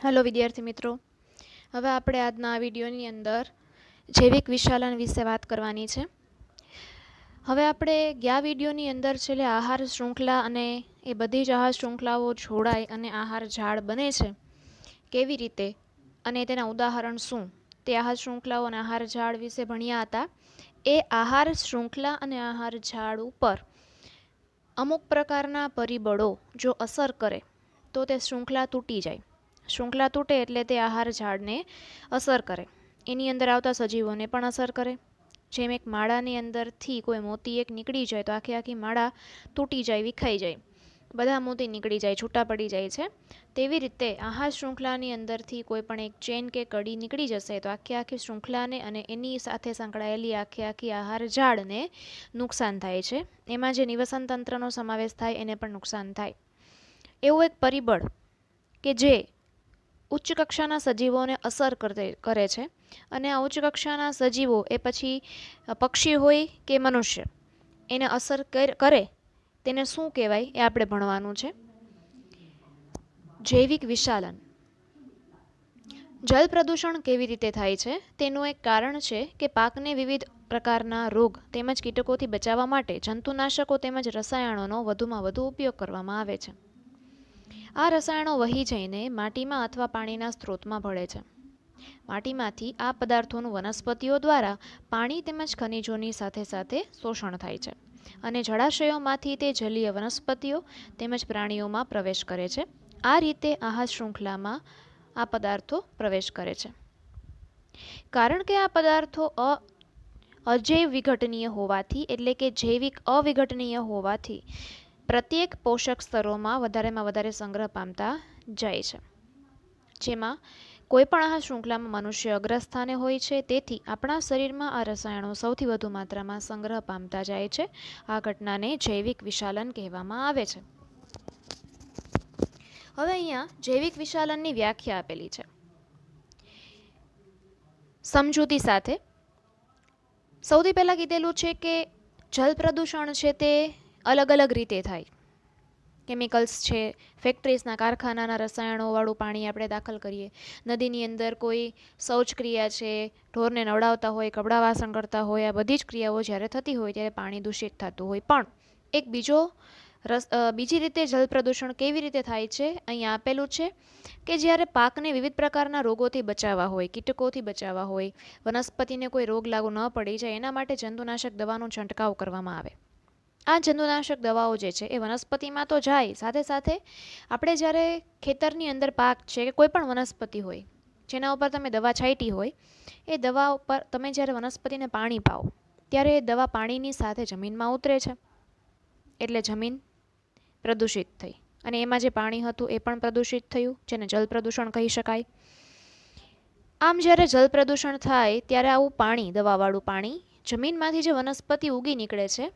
Hello विद्यार्थी मित्रों, હવે આપણે આજના આ વિડીયોની અંદર જૈવિક વિશાલન વિશે વાત કરવાની છે। હવે આપણે ગયા વિડીયોની અંદર છેલ્લે આહાર શૃંખલા અને એ બધી જ આહાર શૃંખલાઓ જોડાય અને આહાર ઝાડ બને છે કેવી રીતે અને તેના ઉદાહરણ શું તે આહાર શૃંખલાઓ અને આહાર ઝાડ વિશે ભણ્યા હતા। એ આહાર શૃંખલા અને આહાર ઝાડ ઉપર અમુક પ્રકારના પરિબળો જો અસર કરે તો તે શૃંખલા તૂટી જાય। શૃંખલા તૂટે એટલે તે આહાર ઝાડને અસર કરે, એની અંદર આવતા સજીવોને પણ અસર કરે। જેમ એક માળાની અંદરથી કોઈ મોતી એક નીકળી જાય તો આખી આખી માળા તૂટી જાય, વિખાઈ જાય, બધા મોતી નીકળી જાય, છૂટા પડી જાય છે। તેવી રીતે આહાર શૃંખલાની અંદરથી કોઈ પણ એક ચેન કે કડી નીકળી જશે તો આખી આખી શૃંખલાને અને એની સાથે સંકળાયેલી આખી આખી આહાર ઝાડને નુકસાન થાય છે। એમાં જે નિવસન તંત્રનો સમાવેશ થાય એને પણ નુકસાન થાય। એવું એક પરિબળ કે જે ઉચ્ચ કક્ષાના સજીવોને અસર કરે છે અને આ ઉચ્ચ કક્ષાના સજીવો એ પછી પક્ષી હોય કે મનુષ્ય એને અસર કરે તેને શું કહેવાય એ આપણે ભણવાનું છે। જૈવિક વિશાલન। જલ પ્રદૂષણ કેવી રીતે થાય છે તેનું એક કારણ છે કે પાકને વિવિધ પ્રકારના રોગ તેમજ કીટકોથી બચાવવા માટે જંતુનાશકો તેમજ રસાયણોનો વધુમાં વધુ ઉપયોગ કરવામાં આવે છે। આ રસાયણો વહી જઈને માટીમાં અથવા પાણીના સ્ત્રોતમાં ભળે છે। માટીમાંથી આ પદાર્થોનું વનસ્પતિઓ દ્વારા પાણી તેમજ ખનિજોની સાથે સાથે શોષણ થાય છે અને જળાશયોમાંથી તે જલીય વનસ્પતિઓ તેમજ પ્રાણીઓમાં પ્રવેશ કરે છે। આ રીતે આહાર શૃંખલામાં આ પદાર્થો પ્રવેશ કરે છે। કારણ કે આ પદાર્થો અજૈવ વિઘટનીય હોવાથી એટલે કે જૈવિક અવિઘટનીય હોવાથી પ્રત્યેક પોષક સ્તરોમાં વધારે સંગ્રહ પામતા જાય છે, જેમાં કોઈપણ આહાર શૃંખલામાં મનુષ્ય અગ્રસ્થાને હોય છે। તેથી આપણા શરીરમાં આ રસાયણો સૌથી વધુ માત્રામાં સંગ્રહ પામતા જાય છે। આ ઘટનાને જૈવિક વિશાલન કહેવામાં આવે છે। હવે અહીંયા જૈવિક વિશાલનની વ્યાખ્યા આપેલી છે સમજૂતી સાથે। સૌથી પહેલા કીધેલું છે કે જલ પ્રદૂષણ છે તે અલગ અલગ રીતે થાય। કેમિકલ્સ છે, ફેક્ટરીઝના કારખાનાના રસાયણોવાળું પાણી આપણે દાખલ કરીએ, નદીની અંદર કોઈ શૌચક્રિયા છે, ઢોરને નવડાવતા હોય, કપડાં વાસણ કરતા હોય, આ બધી જ ક્રિયાઓ જ્યારે થતી હોય ત્યારે પાણી દૂષિત થતું હોય। પણ એક બીજી રીતે જલ પ્રદૂષણ કેવી રીતે થાય છે અહીંયા આપેલું છે કે જ્યારે પાકને વિવિધ પ્રકારના રોગોથી બચાવવા હોય, કીટકોથી બચાવવા હોય, વનસ્પતિને કોઈ રોગ લાગુ ન પડી જાય એના માટે જંતુનાશક દવાનો છંટકાવ કરવામાં આવે। આ જંતુનાશક દવાઓ જે છે એ વનસ્પતિમાં તો જાય, સાથે સાથે આપણે જ્યારે ખેતરની અંદર પાક છે કે કોઈ પણ વનસ્પતિ હોય જેના ઉપર તમે દવા છાંટી હોય એ દવા ઉપર તમે જ્યારે વનસ્પતિને પાણી પાઓ ત્યારે એ દવા પાણીની સાથે જમીનમાં ઉતરે છે એટલે જમીન પ્રદૂષિત થઈ અને એમાં જે પાણી હતું એ પણ પ્રદૂષિત થયું, જેને જલ પ્રદૂષણ કહી શકાય। આમ જ્યારે જલ પ્રદૂષણ થાય ત્યારે આવું પાણી, દવાવાળું પાણી જમીનમાંથી જે વનસ્પતિ ઉગી નીકળે છે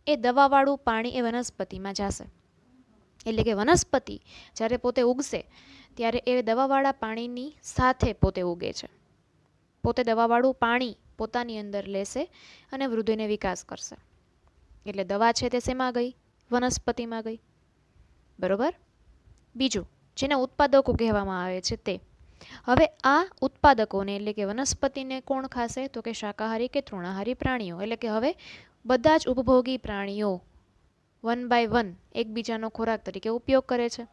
એ દવાવાળું પાણી એ વનસ્પતિમાં જશે। એટલે કે વનસ્પતિ જ્યારે પોતે ઉગશે ત્યારે એ દવાવાળા પાણીની સાથે પોતે ઉગે છે, પોતે દવાવાળું પાણી પોતાની અંદર લેશે અને વૃદ્ધિને વિકાસ કરશે। એટલે દવા છે તે શેમાં ગઈ? વનસ્પતિમાં ગઈ, બરોબર। બીજું જેને ઉત્પાદકો કહેવામાં આવે છે તે હવે આ ઉત્પાદકોને એટલે કે વનસ્પતિને કોણ ખાશે તો કે શાકાહારી કે તૃણાહારી પ્રાણીઓ। એટલે કે હવે બધા જ ઉપભોગી પ્રાણીઓ વન બાય વન એકબીજાનો ખોરાક તરીકે ઉપયોગ કરે છે।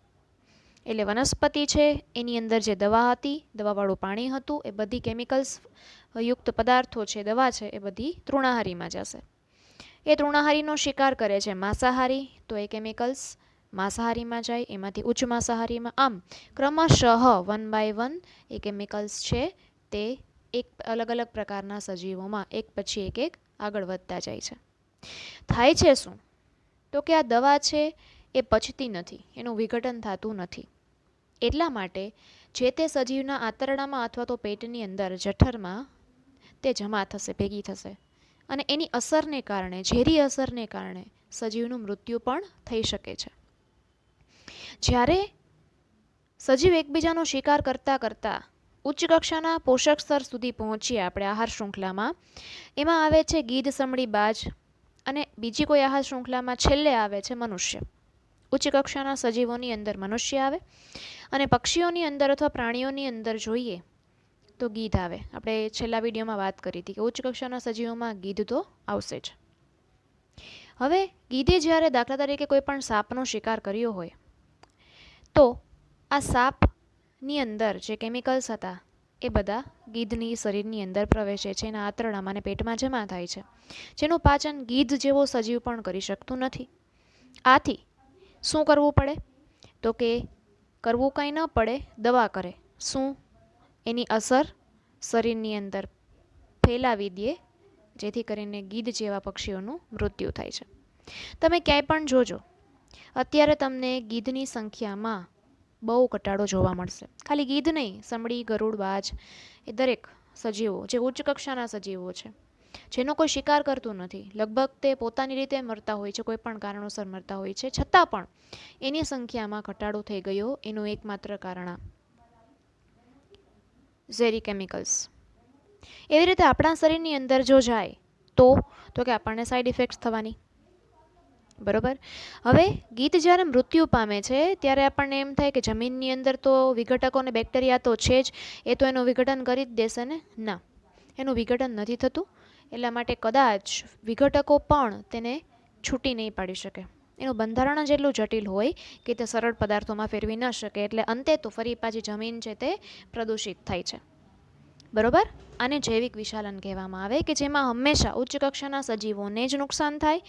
એટલે વનસ્પતિ છે એની અંદર જે દવા હતી, દવાવાળું પાણી હતું, એ બધી કેમિકલ્સ યુક્ત પદાર્થો છે, દવા છે, એ બધી તૃણાહારીમાં જશે। એ તૃણાહારીનો શિકાર કરે છે માંસાહારી, તો એ કેમિકલ્સ માંસાહારીમાં જાય, એમાંથી ઉચ્ચ માંસાહારીમાં, આમ ક્રમશઃ વન બાય વન એ કેમિકલ્સ છે તે એક અલગ અલગ પ્રકારના સજીવોમાં એક પછી એક આગળ વધતા જાય છે। થાય છે શું તો કે આ દવા છે એ પચતી નથી, એનું વિઘટન થતું નથી, એટલા માટે જે તે સજીવના આંતરડામાં અથવા તો પેટની અંદર જઠરમાં તે જમા થશે, ભેગી થશે અને એની અસરને કારણે, ઝેરી અસરને કારણે સજીવનું મૃત્યુ પણ થઈ શકે છે। જ્યારે સજીવ એકબીજાનો શિકાર કરતાં કરતાં ઉચ્ચ કક્ષાના પોષક સ્તર સુધી પહોંચીએ આપણે આહાર શૃંખલામાં, એમાં આવે છે ગીધ, સમડી, બાજ અને બીજી કોઈ આહાર શૃંખલામાં છેલ્લે આવે છે મનુષ્ય। ઉચ્ચ કક્ષાના સજીવોની અંદર મનુષ્ય આવે અને પક્ષીઓની અંદર અથવા પ્રાણીઓની અંદર જોઈએ તો ગીધ આવે. આપણે છેલ્લા વિડીયોમાં વાત કરી હતી કે ઉચ્ચ કક્ષાના સજીવોમાં ગીધ તો આવશે જ. હવે ગીધે જ્યારે દાખલા તરીકે કોઈ પણ સાપનો શિકાર કર્યો હોય તો આ સાપની અંદર જે કેમિકલ્સ હતા એ બધા ગીધની શરીરની અંદર પ્રવેશે છે, એના આંતરડામાં અને પેટમાં જમા થાય છે, જેનું પાચન ગીધ જેવો સજીવ પણ કરી શકતું નથી. આથી શું કરવું પડે તો કે કરવું કાંઈ ન પડે, દવા કરે. શું? એની અસર શરીરની અંદર ફેલાવી દે, જેથી કરીને ગીધ જેવા પક્ષીઓનું મૃત્યુ થાય છે. તમે ક્યાંય પણ જોજો અત્યારે તમને ગીધની સંખ્યામાં બહુ ઘટાડો જોવા મળશે. ખાલી ગીધ નહીં, સમડી, ગરુડ, બાજ એ દરેક સજીવો જે ઉચ્ચ કક્ષાના સજીવો છે જેનો કોઈ શિકાર કરતું નથી, લગભગ તે પોતાની રીતે મરતા હોય છે, કોઈ પણ કારણોસર મરતા હોય છે, છતાં પણ એની સંખ્યામાં ઘટાડો થઈ ગયો એનું એકમાત્ર કારણ ઝેરી કેમિકલ્સ. એવી રીતે આપણા શરીરની અંદર જો જાય તો કે આપણને સાઈડ ઇફેક્ટ્સ થવાની. બરોબર. હવે ગીધ જ્યારે મૃત્યુ પામે છે ત્યારે આપણને એમ થાય કે જમીનની અંદર તો વિઘટકો અને બેક્ટેરિયા તો છે જ, એ તો એનું વિઘટન કરી જ દેશે ને. ના, એનું વિઘટન નથી થતું. એટલા માટે કદાચ વિઘટકો પણ તેને છૂટી નહીં પાડી શકે. એનું બંધારણ જ એટલું જટિલ હોય કે તે સરળ પદાર્થોમાં ફેરવી ન શકે, એટલે અંતે તો ફરી પાછી જમીન છે તે પ્રદૂષિત થાય છે. બરોબર. આને જૈવિક વિશાલન કહેવામાં આવે કે જેમાં હંમેશા ઉચ્ચ કક્ષાના સજીવોને જ નુકસાન થાય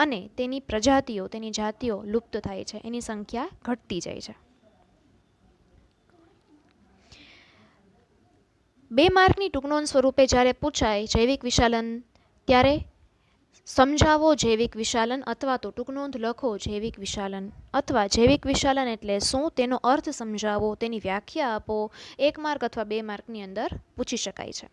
અને તેની પ્રજાતિઓ, તેની જાતિઓ લુપ્ત થાય છે, એની સંખ્યા ઘટતી જાય છે. 2 માર્કની ટૂંકનોંધ સ્વરૂપે જ્યારે પૂછાય જૈવિક વિશાલન ત્યારે સમજાવો જૈવિક વિશાલન અથવા તો ટૂંકનોંધ લખો જૈવિક વિશાલન અથવા જૈવિક વિશાલન એટલે શું તેનો અર્થ સમજાવો, તેની વ્યાખ્યા આપો. 1 માર્ક અથવા 2 માર્કની અંદર પૂછી શકાય છે.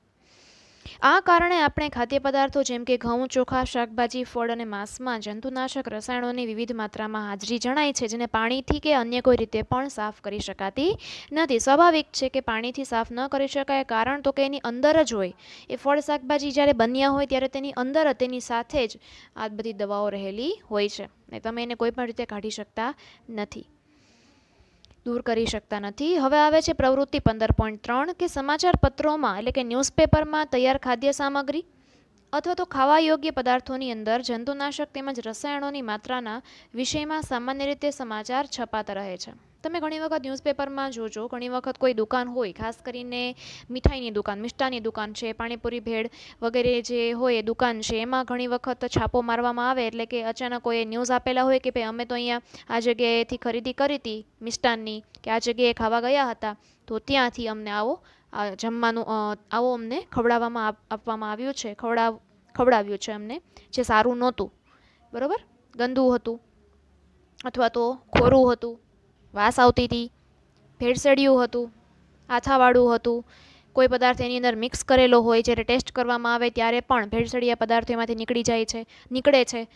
આ કારણે આપણે ખાદ્ય પદાર્થો જેમ કે ઘઉં, ચોખા, શાકભાજી, ફળ અને માંસમાં જંતુનાશક રસાયણોની વિવિધ માત્રામાં હાજરી જણાય છે, જેને પાણીથી કે અન્ય કોઈ રીતે પણ સાફ કરી શકાતી નથી. સ્વાભાવિક છે કે પાણીથી સાફ ન કરી શકાય, કારણ તો કે એની અંદર જ હોય. એ ફળ શાકભાજી જ્યારે બન્યા હોય ત્યારે તેની અંદર જ, તેની સાથે જ આ બધી દવાઓ રહેલી હોય છે. તમે એને કોઈ પણ રીતે કાઢી શકતા નથી, દૂર કરી શકતા નથી. હવે આવે છે પ્રવૃત્તિ 15.3 કે સમાચાર પત્રોમાં એટલે કે ન્યૂઝપેપરમાં તૈયાર ખાદ્ય સામગ્રી અથવા તો ખાવા યોગ્ય પદાર્થોની અંદર જંતુનાશક તેમજ રસાયણોની માત્રાના વિષયમાં સામાન્ય રીતે સમાચાર છપાતા રહે છે. તમે ઘણી વખત ન્યૂઝપેપરમાં જોજો, ઘણી વખત કોઈ દુકાન હોય, ખાસ કરીને મીઠાઈની દુકાન, મિષ્ટાની દુકાન છે, પાણીપુરી, ભેળ વગેરે જે હોય એ દુકાન છે, એમાં ઘણી વખત છાપો મારવામાં આવે એટલે કે અચાનક કોઈ ન્યૂઝ આપેલા હોય કે ભાઈ અમે તો અહીંયા આ જગ્યાએથી ખરીદી કરી હતી મિષ્ટાનની, કે આ જગ્યાએ ખાવા ગયા હતા, તો ત્યાંથી અમને આવો જમવાનું આવો અમને ખવડાવવામાં આપવામાં આવ્યું છે, ખવડાવ્યું છે અમને, જે સારું નહોતું. બરાબર, ગંદુ હતું અથવા તો ખોરું હતું, વાસ આવતી હતી, ભેળસેળિયું હતું, આથાવાળું હતું, કોઈ પદાર્થ એની અંદર મિક્સ કરેલો હોય, જ્યારે ટેસ્ટ કરવામાં આવે ત્યારે પણ ભેળસેળિયા પદાર્થો એમાંથી નીકળે છે.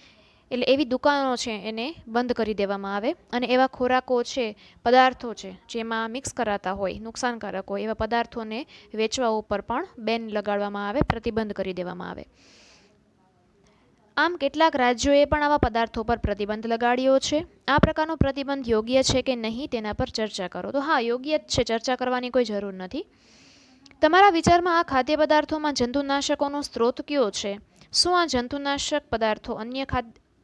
એટલે એવી દુકાનો છે એને બંધ કરી દેવામાં આવે અને એવા ખોરાકો છે, પદાર્થો છે જેમાં મિક્સ કરાતા હોય, નુકસાનકારક હોય, એવા પદાર્થોને વેચવા ઉપર પણ બેન લગાડવામાં આવે, પ્રતિબંધ કરી દેવામાં આવે. આમ કેટલાક રાજ્યોએ પણ આવા પદાર્થો પર પ્રતિબંધ લગાડ્યો છે. આ પ્રકારનો પ્રતિબંધ યોગ્ય છે કે નહીં તેના પર ચર્ચા કરો. તો હા, યોગ્ય જ છે, ચર્ચા કરવાની કોઈ જરૂર નથી. તમારા વિચારમાં આ ખાદ્ય પદાર્થોમાં જંતુનાશકોનો સ્ત્રોત કયો છે? શું આ જંતુનાશક પદાર્થો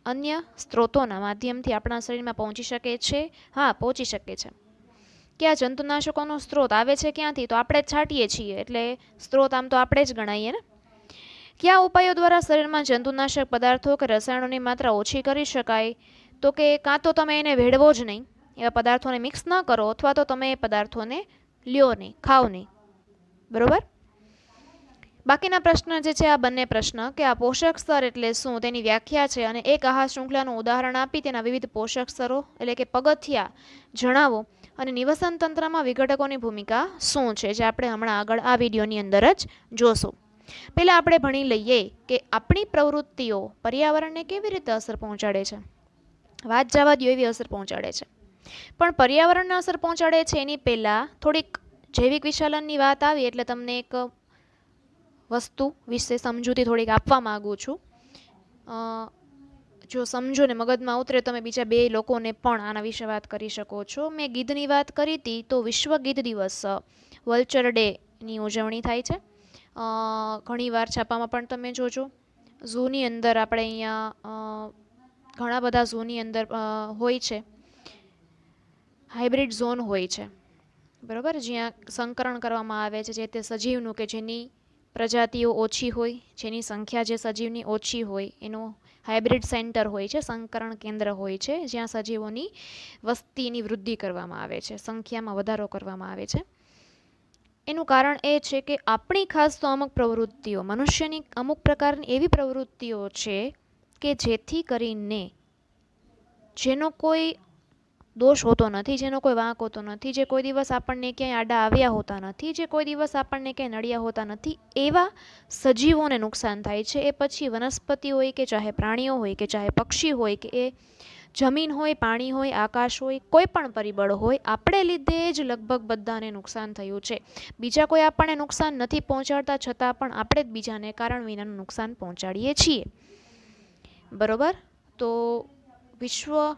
અન્ય સ્ત્રોતોના માધ્યમથી આપણા શરીરમાં પહોંચી શકે છે? હા, પહોંચી શકે છે. કે આ જંતુનાશકોનો સ્ત્રોત આવે છે ક્યાંથી? તો આપણે જ છાંટીએ છીએ, એટલે સ્ત્રોત આમ તો આપણે જ ગણાઈએ ને. કયા ઉપાયો દ્વારા શરીરમાં જંતુનાશક પદાર્થો કે રસાયણોની માત્રા ઓછી કરી શકાય? તો કે કાં તો તમે એને ભેળવો જ નહીં, એવા પદાર્થોને મિક્સ ન કરો, અથવા તો તમે એ પદાર્થોને લ્યો નહીં, ખાઓ નહીં. બરોબર. બાકીના પ્રશ્ન જે છે આ બંને પ્રશ્ન કે આ પોષક સ્તર એટલે શું તેની વ્યાખ્યા છે અને એક આહાર શૃંખલાનું ઉદાહરણ આપી તેના વિવિધ પોષક સ્તરો એટલે કે પગથિયા જણાવો અને નિવસન તંત્રમાં વિઘટકોની ભૂમિકા શું છે, જે આપણે હમણાં આગળ આ વિડીયોની અંદર જ જોશું. પહેલાં આપણે ભણી લઈએ કે આપણી પ્રવૃત્તિઓ પર્યાવરણને કેવી રીતે અસર પહોંચાડે છે. વાત જવા દો એવી અસર પહોંચાડે છે, પણ પર્યાવરણને અસર પહોંચાડે છે એની પહેલાં થોડીક જૈવિક વિશાલનની વાત આવી એટલે તમને એક વસ્તુ વિશે સમજૂતી થોડીક આપવા માગું છું. જો સમજો ને મગજમાં ઉતરે તમે બીજા 2 લોકોને પણ આના વિશે વાત કરી શકો છો. મેં ગીધની વાત કરી હતી તો વિશ્વ ગીધ દિવસ વલ્ચર ડેની ઉજવણી થાય છે. ઘણીવાર છાપામાં પણ તમે જોજો. ઝૂની અંદર આપણે અહીંયા ઘણા બધા ઝૂની અંદર હોય છે હાઇબ્રિડ ઝોન હોય છે, બરાબર, જ્યાં સંકરણ કરવામાં આવે છે જે તે સજીવનું કે જેની પ્રજાતિઓ ઓછી હોય, જેની સંખ્યા જે સજીવની ઓછી હોય એનું હાઇબ્રિડ સેન્ટર હોય છે, સંકરણ કેન્દ્ર હોય છે, જ્યાં સજીવોની વસ્તીની વૃદ્ધિ કરવામાં આવે છે, સંખ્યામાં વધારો કરવામાં આવે છે. એનું કારણ એ છે કે આપણી ખાસ તો અમુક પ્રવૃત્તિઓ, મનુષ્યની અમુક પ્રકારની એવી પ્રવૃત્તિઓ છે કે જેથી કરીને જેનો કોઈ દોષ હોતો નથી, જેનો કોઈ વાંક હોતો નથી, જે કોઈ દિવસ આપણને ક્યાંય આડા આવ્યા હોતા નથી, જે કોઈ દિવસ આપણને ક્યાંય નડ્યા હોતા નથી, એવા સજીવોને નુકસાન થાય છે. એ પછી વનસ્પતિ હોય કે ચાહે પ્રાણીઓ હોય કે ચાહે પક્ષી હોય કે એ જમીન હોય, પાણી હોય, આકાશ હોય, કોઈ પણ પરિબળ હોય, આપણે લીધે જ લગભગ બધાને નુકસાન થયું છે. બીજા કોઈ આપણને નુકસાન નથી પહોંચાડતા છતાં પણ આપણે જ બીજાને કારણ વિનાનું નુકસાન પહોંચાડીએ છીએ, બરોબર. તો વિશ્વ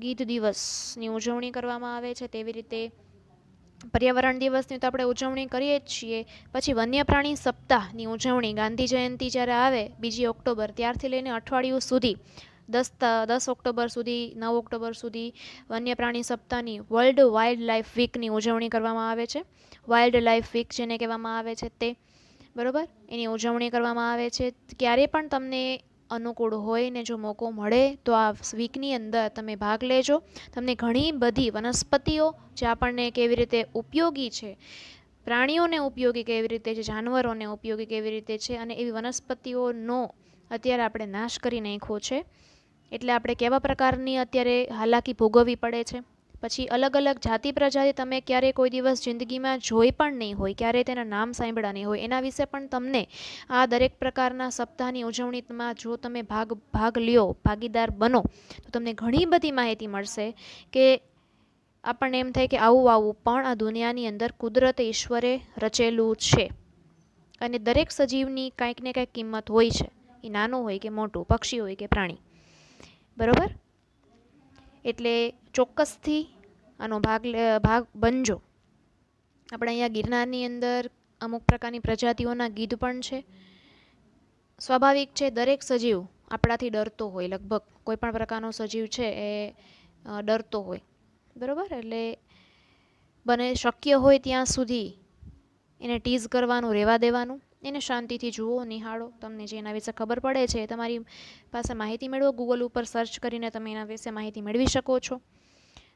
ગીધ દિવસની ઉજવણી કરવામાં આવે છે. તેવી રીતે પર્યાવરણ દિવસની તો આપણે ઉજવણી કરીએ જ છીએ. પછી વન્ય પ્રાણી સપ્તાહની ઉજવણી ગાંધી જયંતિ જ્યારે આવે 2 ઓક્ટોબર ત્યારથી લઈને અઠવાડિયું સુધી 10 ઓક્ટોબર સુધી 9 ઓક્ટોબર સુધી વન્ય પ્રાણી સપ્તાહની વર્લ્ડ વાઇલ્ડ લાઇફ વીકની ઉજવણી કરવામાં આવે છે. વાઇલ્ડ લાઇફ વીક જેને કહેવામાં આવે છે તે, બરાબર, એની ઉજવણી કરવામાં આવે છે. ક્યારે પણ તમને અનુકૂળ હોય ને જો મોકો મળે તો આ વીકની અંદર તમે ભાગ લેજો. તમને ઘણી બધી વનસ્પતિઓ જે આપણને કેવી રીતે ઉપયોગી છે, પ્રાણીઓને ઉપયોગી કેવી રીતે છે, જાનવરોને ઉપયોગી કેવી રીતે છે, અને એવી વનસ્પતિઓનો અત્યારે આપણે નાશ કરી નાખ્યો છે એટલે આપણે કેવા પ્રકારની અત્યારે હાલાકી ભોગવવી પડે છે. પછી અલગ અલગ જાતિ પ્રજાતિ તમે ક્યારેય કોઈ દિવસ જિંદગીમાં જોઈ પણ નહીં હોય, ક્યારેય તેના નામ સાંભળ્યા નહીં હોય, એના વિશે પણ તમને આ દરેક પ્રકારના સપ્તાહની ઉજવણીમાં જો તમે ભાગ લ્યો, ભાગીદાર બનો, તો તમને ઘણી બધી માહિતી મળશે કે આપણને એમ થાય કે આવું પણ આ દુનિયાની અંદર કુદરત ઈશ્વરે રચેલું છે અને દરેક સજીવની કાંઈક ને કાંઈક કિંમત હોય છે, એ નાનું હોય કે મોટું, પક્ષી હોય કે પ્રાણી, બરોબર. એટલે ચોક્કસથી આનો ભાગ બનજો. આપણે અહીંયા ગિરનારની અંદર અમુક પ્રકારની પ્રજાતિઓના ગીધ પણ છે. સ્વાભાવિક છે, દરેક સજીવ આપણાથી ડરતો હોય, લગભગ કોઈ પણ પ્રકારનો સજીવ છે એ ડરતો હોય, બરાબર. એટલે બને શક્ય હોય ત્યાં સુધી એને ટીઝ કરવાનું, રહેવા દેવાનું, એને શાંતિથી જુઓ, નિહાળો. તમને જે એના વિશે ખબર પડે છે તમારી પાસે માહિતી મેળવો, ગૂગલ ઉપર સર્ચ કરીને તમે એના વિશે માહિતી મેળવી શકો છો,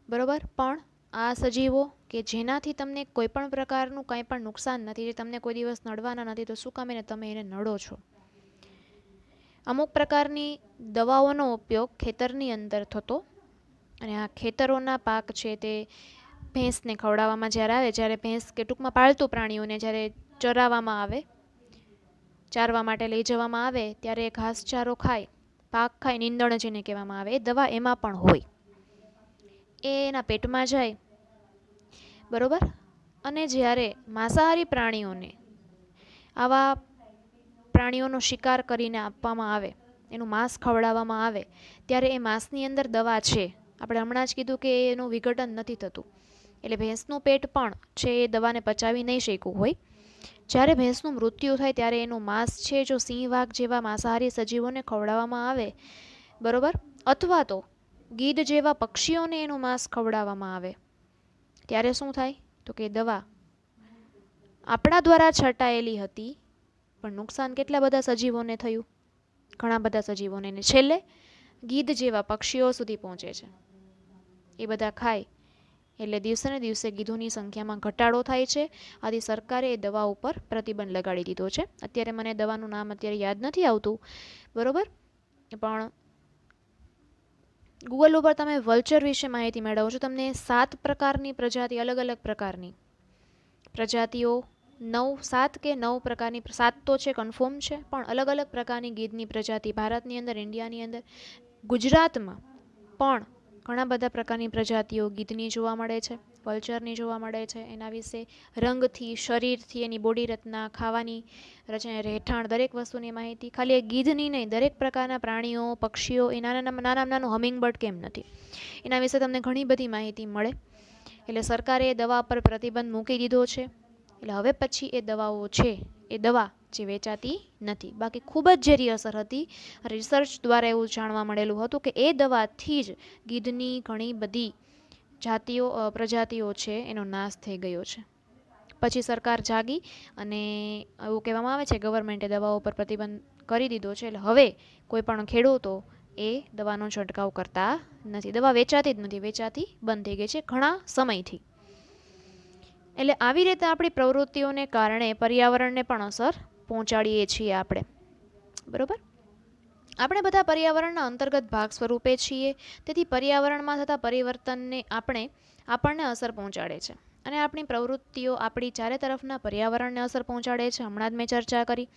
બરાબર. પણ આ સજીવો કે જેનાથી તમને કોઈ પણ પ્રકારનું કાંઈ પણ નુકસાન નથી, જે તમને કોઈ દિવસ નડવાના નથી, તો શું કામ એને તમે એને નડો છો. અમુક પ્રકારની દવાઓનો ઉપયોગ ખેતરની અંદર થતો, અને આ ખેતરોના પાક છે તે ભેંસને ખવડાવવામાં જ્યારે આવે, જ્યારે ભેંસ કે ટૂંકમાં પાળતું પ્રાણીઓને જ્યારે ચરાવવામાં આવે, ચારવા માટે લઈ જવામાં આવે, ત્યારે ઘાસચારો ખાય, પાક ખાય, નીંદણ જેને કહેવામાં આવે, એ દવા એમાં પણ હોય, એ એના પેટમાં જાય, બરોબર. અને જ્યારે માંસાહારી પ્રાણીઓને આવા પ્રાણીઓનો શિકાર કરીને આપવામાં આવે, એનું માંસ ખવડાવવામાં આવે, ત્યારે એ માંસની અંદર દવા છે. આપણે હમણાં જ કીધું કે એનું વિઘટન નથી થતું, એટલે ભેંસનું પેટ પણ છે એ દવાને પચાવી નહીં શક્યું હોય. જ્યારે ભેંસનું મૃત્યુ થાય ત્યારે એનું માંસ છે જો સિંહ, વાઘ જેવા માંસાહારી સજીવોને ખવડાવવામાં આવે, બરોબર, અથવા તો ગીધ જેવા પક્ષીઓને એનું માંસ ખવડાવવામાં આવે, ત્યારે શું થાય તો કે દવા આપણા દ્વારા છટાયેલી હતી પણ નુકસાન કેટલા બધા સજીવોને થયું, ઘણા બધા સજીવોને, ને છેલ્લે ગીધ જેવા પક્ષીઓ સુધી પહોંચે છે. એ બધા ખાય એટલે દિવસે ને દિવસે ગીધોની સંખ્યામાં ઘટાડો થાય છે. આથી સરકારે એ દવા ઉપર પ્રતિબંધ લગાડી દીધો છે. અત્યારે મને દવાનું નામ અત્યારે યાદ નથી આવતું, બરોબર, પણ ગૂગલ ઉપર તમે વલ્ચર વિશે માહિતી મેળવો છો. તમને 7 પ્રકારની પ્રજાતિ, અલગ અલગ પ્રકારની પ્રજાતિઓ, 7 કે 9 પ્રકારની, 7 તો છે કન્ફર્મ છે, પણ અલગ અલગ પ્રકારની ગીધની પ્રજાતિ ભારતની અંદર, ઇન્ડિયાની અંદર, ગુજરાતમાં પણ ઘણા બધા પ્રકારની પ્રજાતિઓ ગીધની જોવા મળે છે. કલ્ચરની જોવા મળે છે. એના વિશે રંગથી, શરીરથી, એની બોડી રચના, ખાવાની રચના, રહેઠાણ, દરેક વસ્તુની માહિતી. ખાલી એ ગીધની નહીં, દરેક પ્રકારના પ્રાણીઓ, પક્ષીઓ, એ નાનામાં હમિંગબર્ડ કેમ નથી, એના વિશે તમને ઘણી બધી માહિતી મળે. એટલે સરકારે એ દવા પર પ્રતિબંધ મૂકી દીધો છે. એટલે હવે પછી એ દવાઓ છે, એ દવા જે વેચાતી નથી. બાકી ખૂબ જ ઝેરી અસર હતી. રિસર્ચ દ્વારા એવું જાણવા મળેલું હતું કે એ દવાથી જ ગીધની ઘણી બધી પ્રજાતિઓ છે એનો નાશ થઈ ગયો છે. પછી સરકાર જાગી અને એવું કહેવામાં આવે છે ગવર્મેન્ટે દવાઓ પર પ્રતિબંધ કરી દીધો છે. એટલે હવે કોઈ પણ ખેડૂતો એ દવાનો છંટકાવ કરતા નથી. દવા વેચાતી જ નથી, વેચાતી બંધ થઈ ગઈ છે ઘણા સમયથી. એટલે આવી રીતે આપણી પ્રવૃત્તિઓને કારણે પર્યાવરણને પણ અસર પહોંચાડીએ છીએ આપણે. બરોબર? આપણે બધા પર્યાવરણના અંતર્ગત ભાગ સ્વરૂપે છીએ. તેથી પર્યાવરણમાં થતા પરિવર્તનને આપણને અસર પહોંચાડે છે. અને આપણી પ્રવૃત્તિઓ આપણી ચારે તરફના પર્યાવરણને અસર પહોંચાડે છે. હમણાં જ મેં ચર્ચા કરી.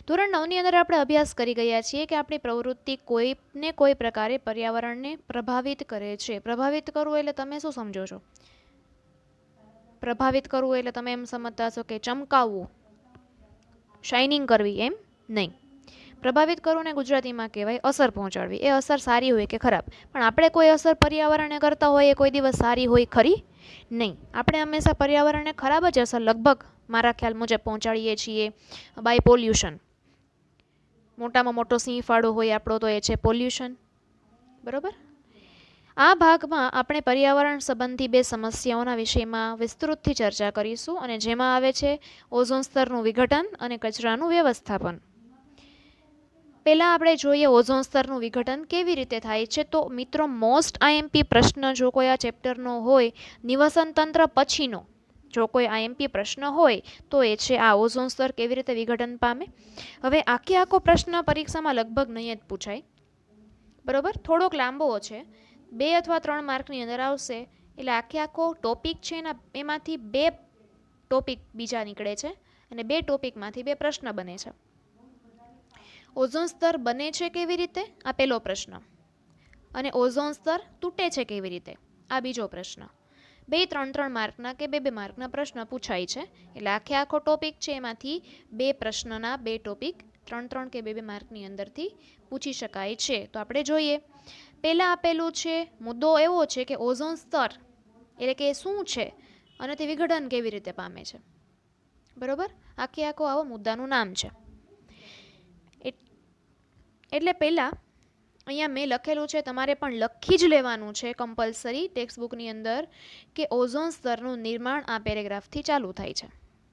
ધોરણ 9ની અંદર આપણે અભ્યાસ કરી ગયા છીએ કે આપણી પ્રવૃત્તિ કોઈને કોઈ પ્રકારે પર્યાવરણને પ્રભાવિત કરે છે. પ્રભાવિત કરવું એટલે તમે શું સમજો છો? પ્રભાવિત કરવું એટલે તમે એમ સમજતા હશો કે ચમકાવવું, શાઇનિંગ કરવી, એમ નહીં. પ્રભાવિત કરવું ને ગુજરાતીમાં કહેવાય અસર પહોંચાડવી. એ અસર સારી હોય કે ખરાબ, પણ આપણે કોઈ અસર પર્યાવરણને કરતા હોય એ કોઈ દિવસ સારી હોય ખરી નહીં. આપણે હંમેશા પર્યાવરણને ખરાબ જ અસર લગભગ મારા ખ્યાલ મુજબ પહોંચાડીએ છીએ બાય પોલ્યુશન. મોટામાં મોટો સિંહ ફાળો હોય આપણો તો એ છે પોલ્યુશન. બરોબર? આ ભાગમાં આપણે પર્યાવરણ સંબંધી બે સમસ્યાઓના વિષયમાં વિસ્તૃતથી ચર્ચા કરીશું, અને જેમાં આવે છે ઓઝોન સ્તરનું વિઘટન અને કચરાનું વ્યવસ્થાપન. પહેલાં આપણે જોઈએ ઓઝોન સ્તરનું વિઘટન કેવી રીતે થાય છે. તો મિત્રો, મોસ્ટ આઈએમપી પ્રશ્ન જો કોઈ આ ચેપ્ટરનો હોય, નિવસન તંત્ર પછીનો જો કોઈ આઈએમપી પ્રશ્ન હોય તો એ છે આ ઓઝોન સ્તર કેવી રીતે વિઘટન પામે. હવે આખો પ્રશ્ન પરીક્ષામાં લગભગ નહીં જ પૂછાય. બરોબર? થોડોક લાંબો છે, 2 અથવા 3 માર્કની અંદર આવશે. એટલે આખો ટોપિક છે એમાંથી 2 ટોપિક બીજા નીકળે છે અને 2 ટોપિકમાંથી 2 પ્રશ્ન બને છે. ઓઝોન સ્તર બને છે કેવી રીતે, આ પહેલો પ્રશ્ન, અને ઓઝોન સ્તર તૂટે છે કેવી રીતે, આ બીજો પ્રશ્ન. 2-3 માર્કના કે 2-2 માર્કના પ્રશ્ન પૂછાય છે. એટલે આખો ટોપિક છે એમાંથી 2 પ્રશ્નના 2 ટોપિક 3-3 કે 2-2 માર્કની અંદરથી પૂછી શકાય છે. તો આપણે જોઈએ. પહેલાં આપેલું છે, મુદ્દો એવો છે કે ઓઝોન સ્તર એટલે કે શું છે અને તે વિઘટન કેવી રીતે પામે છે. બરોબર? આવો મુદ્દાનું નામ છે. એટલે પહેલાં અહીંયા મેં લખેલું છે, તમારે પણ લખી જ લેવાનું છે કમ્પલસરી ટેક્સ્ટબુકની અંદર, કે ઓઝોન સ્તરનું નિર્માણ આ પેરેગ્રાફથી ચાલુ થાય છે.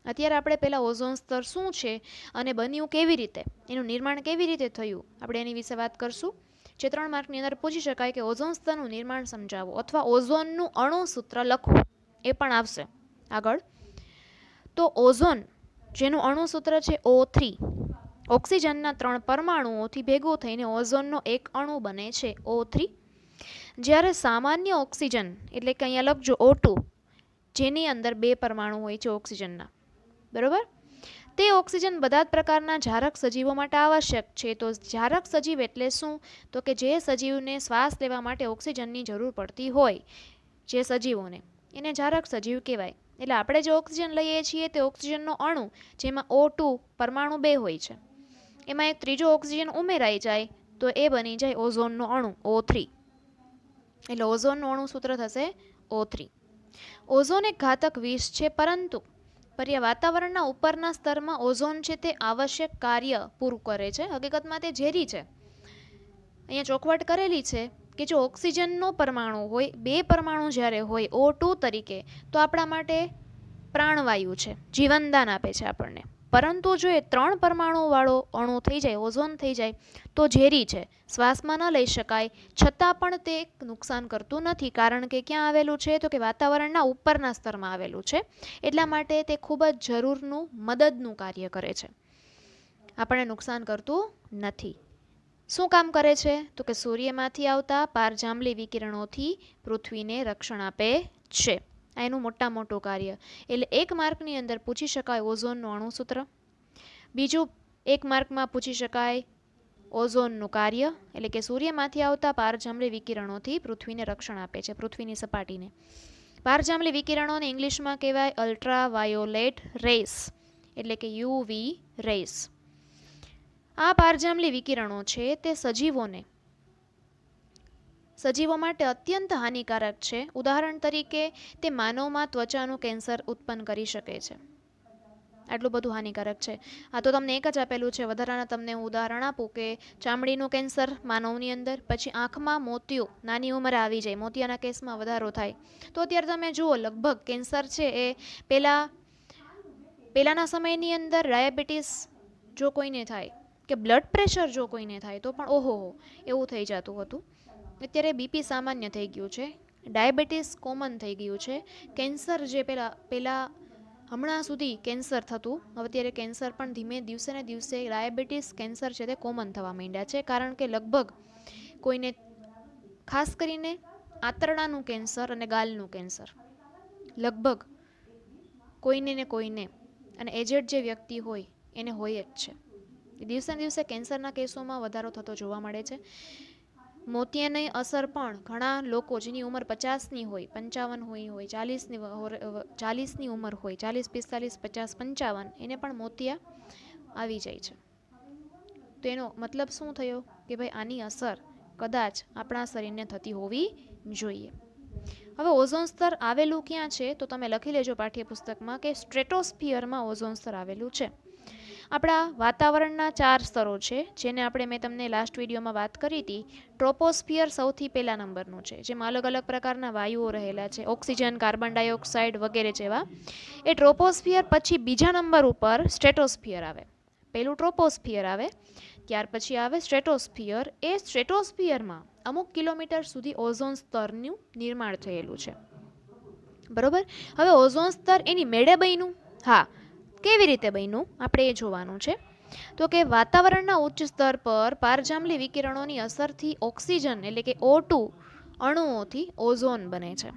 અત્યારે આપણે પહેલાં ઓઝોન સ્તર શું છે અને બન્યું કેવી રીતે, એનું નિર્માણ કેવી રીતે થયું, આપણે એની વિશે વાત કરશું. જે 3 માર્કની અંદર પૂછી શકાય કે ઓઝોન સ્તરનું નિર્માણ સમજાવો, અથવા ઓઝોનનું અણુસૂત્ર લખો, એ પણ આવશે આગળ. તો ઓઝોન જેનું અણુસૂત્ર છે O3, ઓક્સિજનના 3 પરમાણુઓથી ભેગું થઈને ઓઝોનનો એક અણુ બને છે O3. જ્યારે સામાન્ય ઓક્સિજન એટલે કે અહીંયા લખજો O2, જેની અંદર 2 પરમાણુ હોય છે ઓક્સિજનના. બરોબર? તે ઓક્સિજન બધા જ પ્રકારના જારક સજીવો માટે આવશ્યક છે. તો જારક સજીવ એટલે શું? તો કે જે સજીવને શ્વાસ લેવા માટે ઓક્સિજનની જરૂર પડતી હોય, જે સજીવોને, એને જારક સજીવ કહેવાય. એટલે આપણે જે ઓક્સિજન લઈએ છીએ તે ઓક્સિજનનો અણુ, જેમાં O2 પરમાણુ 2 હોય છે, એમાં એક ત્રીજો ઓક્સિજન ઉમેરાઈ જાય તો એ બની જાય ઓઝોનનો અણુ O3. એટલે ઓઝોનનું અણુસૂત્ર થશે O3. ઓઝોન એક ઘાતક વિષ છે, પરંતુ વાતાવરણના ઉપરના સ્તરમાં ઓઝોન છે તે આવશ્યક કાર્ય પૂરું કરે છે. હકીકતમાં તે ઝેરી છે. અહીંયા ચોખવટ કરેલી છે કે જો ઓક્સિજનનો પરમાણુ હોય, 2 પરમાણુ જ્યારે હોય O2 તરીકે, તો આપણા માટે પ્રાણવાયુ છે, જીવનદાન આપે છે આપણને. પરંતુ જો એ 3 પરમાણુવાળો અણુ થઈ જાય, ઓઝોન થઈ જાય, તો ઝેરી છે, શ્વાસમાં ન લઈ શકાય. છતાં પણ તે નુકસાન કરતું નથી, કારણ કે ક્યાં આવેલું છે? તો કે વાતાવરણના ઉપરના સ્તરમાં આવેલું છે. એટલા માટે તે ખૂબ જ જરૂરનું, મદદનું કાર્ય કરે છે, આપણને નુકસાન કરતું નથી. શું કામ કરે છે? તો કે સૂર્યમાંથી આવતા પારજાંબલી વિકિરણોથી પૃથ્વીને રક્ષણ આપે છે. આ એનું મોટું કાર્ય. એટલે 1 માર્કની અંદર પૂછી શકાય ઓઝોનનું અણુસૂત્ર. બીજું 1 માર્કમાં પૂછી શકાય ઓઝોનનું કાર્ય, એટલે કે સૂર્યમાંથી આવતા પારજાંબલી વિકિરણોથી પૃથ્વીને રક્ષણ આપે છે, પૃથ્વીની સપાટીને. પારજાંબલી વિકિરણોને ઇંગ્લિશમાં કહેવાય અલ્ટ્રાવાયોલેટ રેસ, એટલે કે યુવી રેસ. આ પારજાંબલી વિકિરણો છે તે સજીવો માટે અત્યંત હાનિકારક છે. ઉદાહરણ તરીકે તે માનવમાં ત્વચાનું કેન્સર ઉત્પન્ન કરી શકે છે. આટલું બધું હાનિકારક છે. આ તો તમને એક જ આપેલું છે. વધારાના તમને હું ઉદાહરણ આપું કે ચામડીનું કેન્સર માનવની અંદર, પછી આંખમાં મોતિયો નાની ઉંમરે આવી જાય, મોતિયાના કેસમાં વધારો થાય. તો અત્યારે તમે જુઓ લગભગ કેન્સર છે એ પહેલાના સમયની અંદર ડાયાબિટીસ જો કોઈને થાય કે બ્લડ પ્રેશર જો કોઈને થાય તો પણ ઓહો એવું થઈ જતું હતું. અત્યારે બીપી સામાન્ય થઈ ગયું છે, ડાયાબિટીસ કોમન થઈ ગયું છે. કેન્સર જે પહેલાં હમણાં સુધી કેન્સર થતું, હવે અત્યારે કેન્સર પણ ધીમે દિવસે ને દિવસે ડાયાબિટીસ કેન્સર છે તે કોમન થવા માંડ્યા છે. કારણ કે લગભગ કોઈને ખાસ કરીને આંતરડાનું કેન્સર અને ગાલનું કેન્સર લગભગ કોઈને ને કોઈને, અને એજેડ જે વ્યક્તિ હોય એને હોય જ છે. દિવસે ને દિવસે કેન્સરના કેસોમાં વધારો થતો જોવા મળે છે. મોતિયાની અસર પણ ઘણા લોકો જેની ઉંમર 50ની હોય, 55 હોય, 40ની ઉંમર હોય, 40, 45, 50, 55, એને પણ મોતિયા આવી જાય છે. તો એનો મતલબ શું થયો કે ભાઈ આની અસર કદાચ આપણા શરીરને થતી હોવી જોઈએ. હવે ઓઝોન સ્તર આવેલું ક્યાં છે તો તમે લખી લેજો પાઠ્યપુસ્તકમાં કે સ્ટ્રેટોસ્ફિયરમાં ઓઝોન સ્તર આવેલું છે. આપણા વાતાવરણના 4 સ્તરો છે, જેને મેં તમને લાસ્ટ વિડીયોમાં વાત કરી હતી. ટ્રોપોસ્ફિયર સૌથી પહેલા નંબરનું છે, જેમાં અલગ અલગ પ્રકારના વાયુઓ રહેલા છે, ઓક્સિજન, કાર્બન ડાયોક્સાઇડ વગેરે જેવા. એ ટ્રોપોસ્ફિયર પછી બીજા નંબર ઉપર સ્ટ્રેટોસ્ફિયર આવે. પહેલું ટ્રોપોસ્ફિયર આવે, ત્યાર પછી આવે સ્ટ્રેટોસ્ફિયર. એ સ્ટ્રેટોસ્ફિયરમાં અમુક કિલોમીટર સુધી ઓઝોન સ્તરનું નિર્માણ થયેલું છે. બરોબર. હવે ઓઝોન સ્તર એની મેળે બન્યું. હા, કેવી રીતે બન્યું આપણે એ જોવાનું છે. તો કે વાતાવરણના ઉચ્ચ સ્તર પર પારજાંબલી વિકિરણોની અસરથી ઓક્સિજન એટલે કે O2 અણુઓથી ઓઝોન બને છે.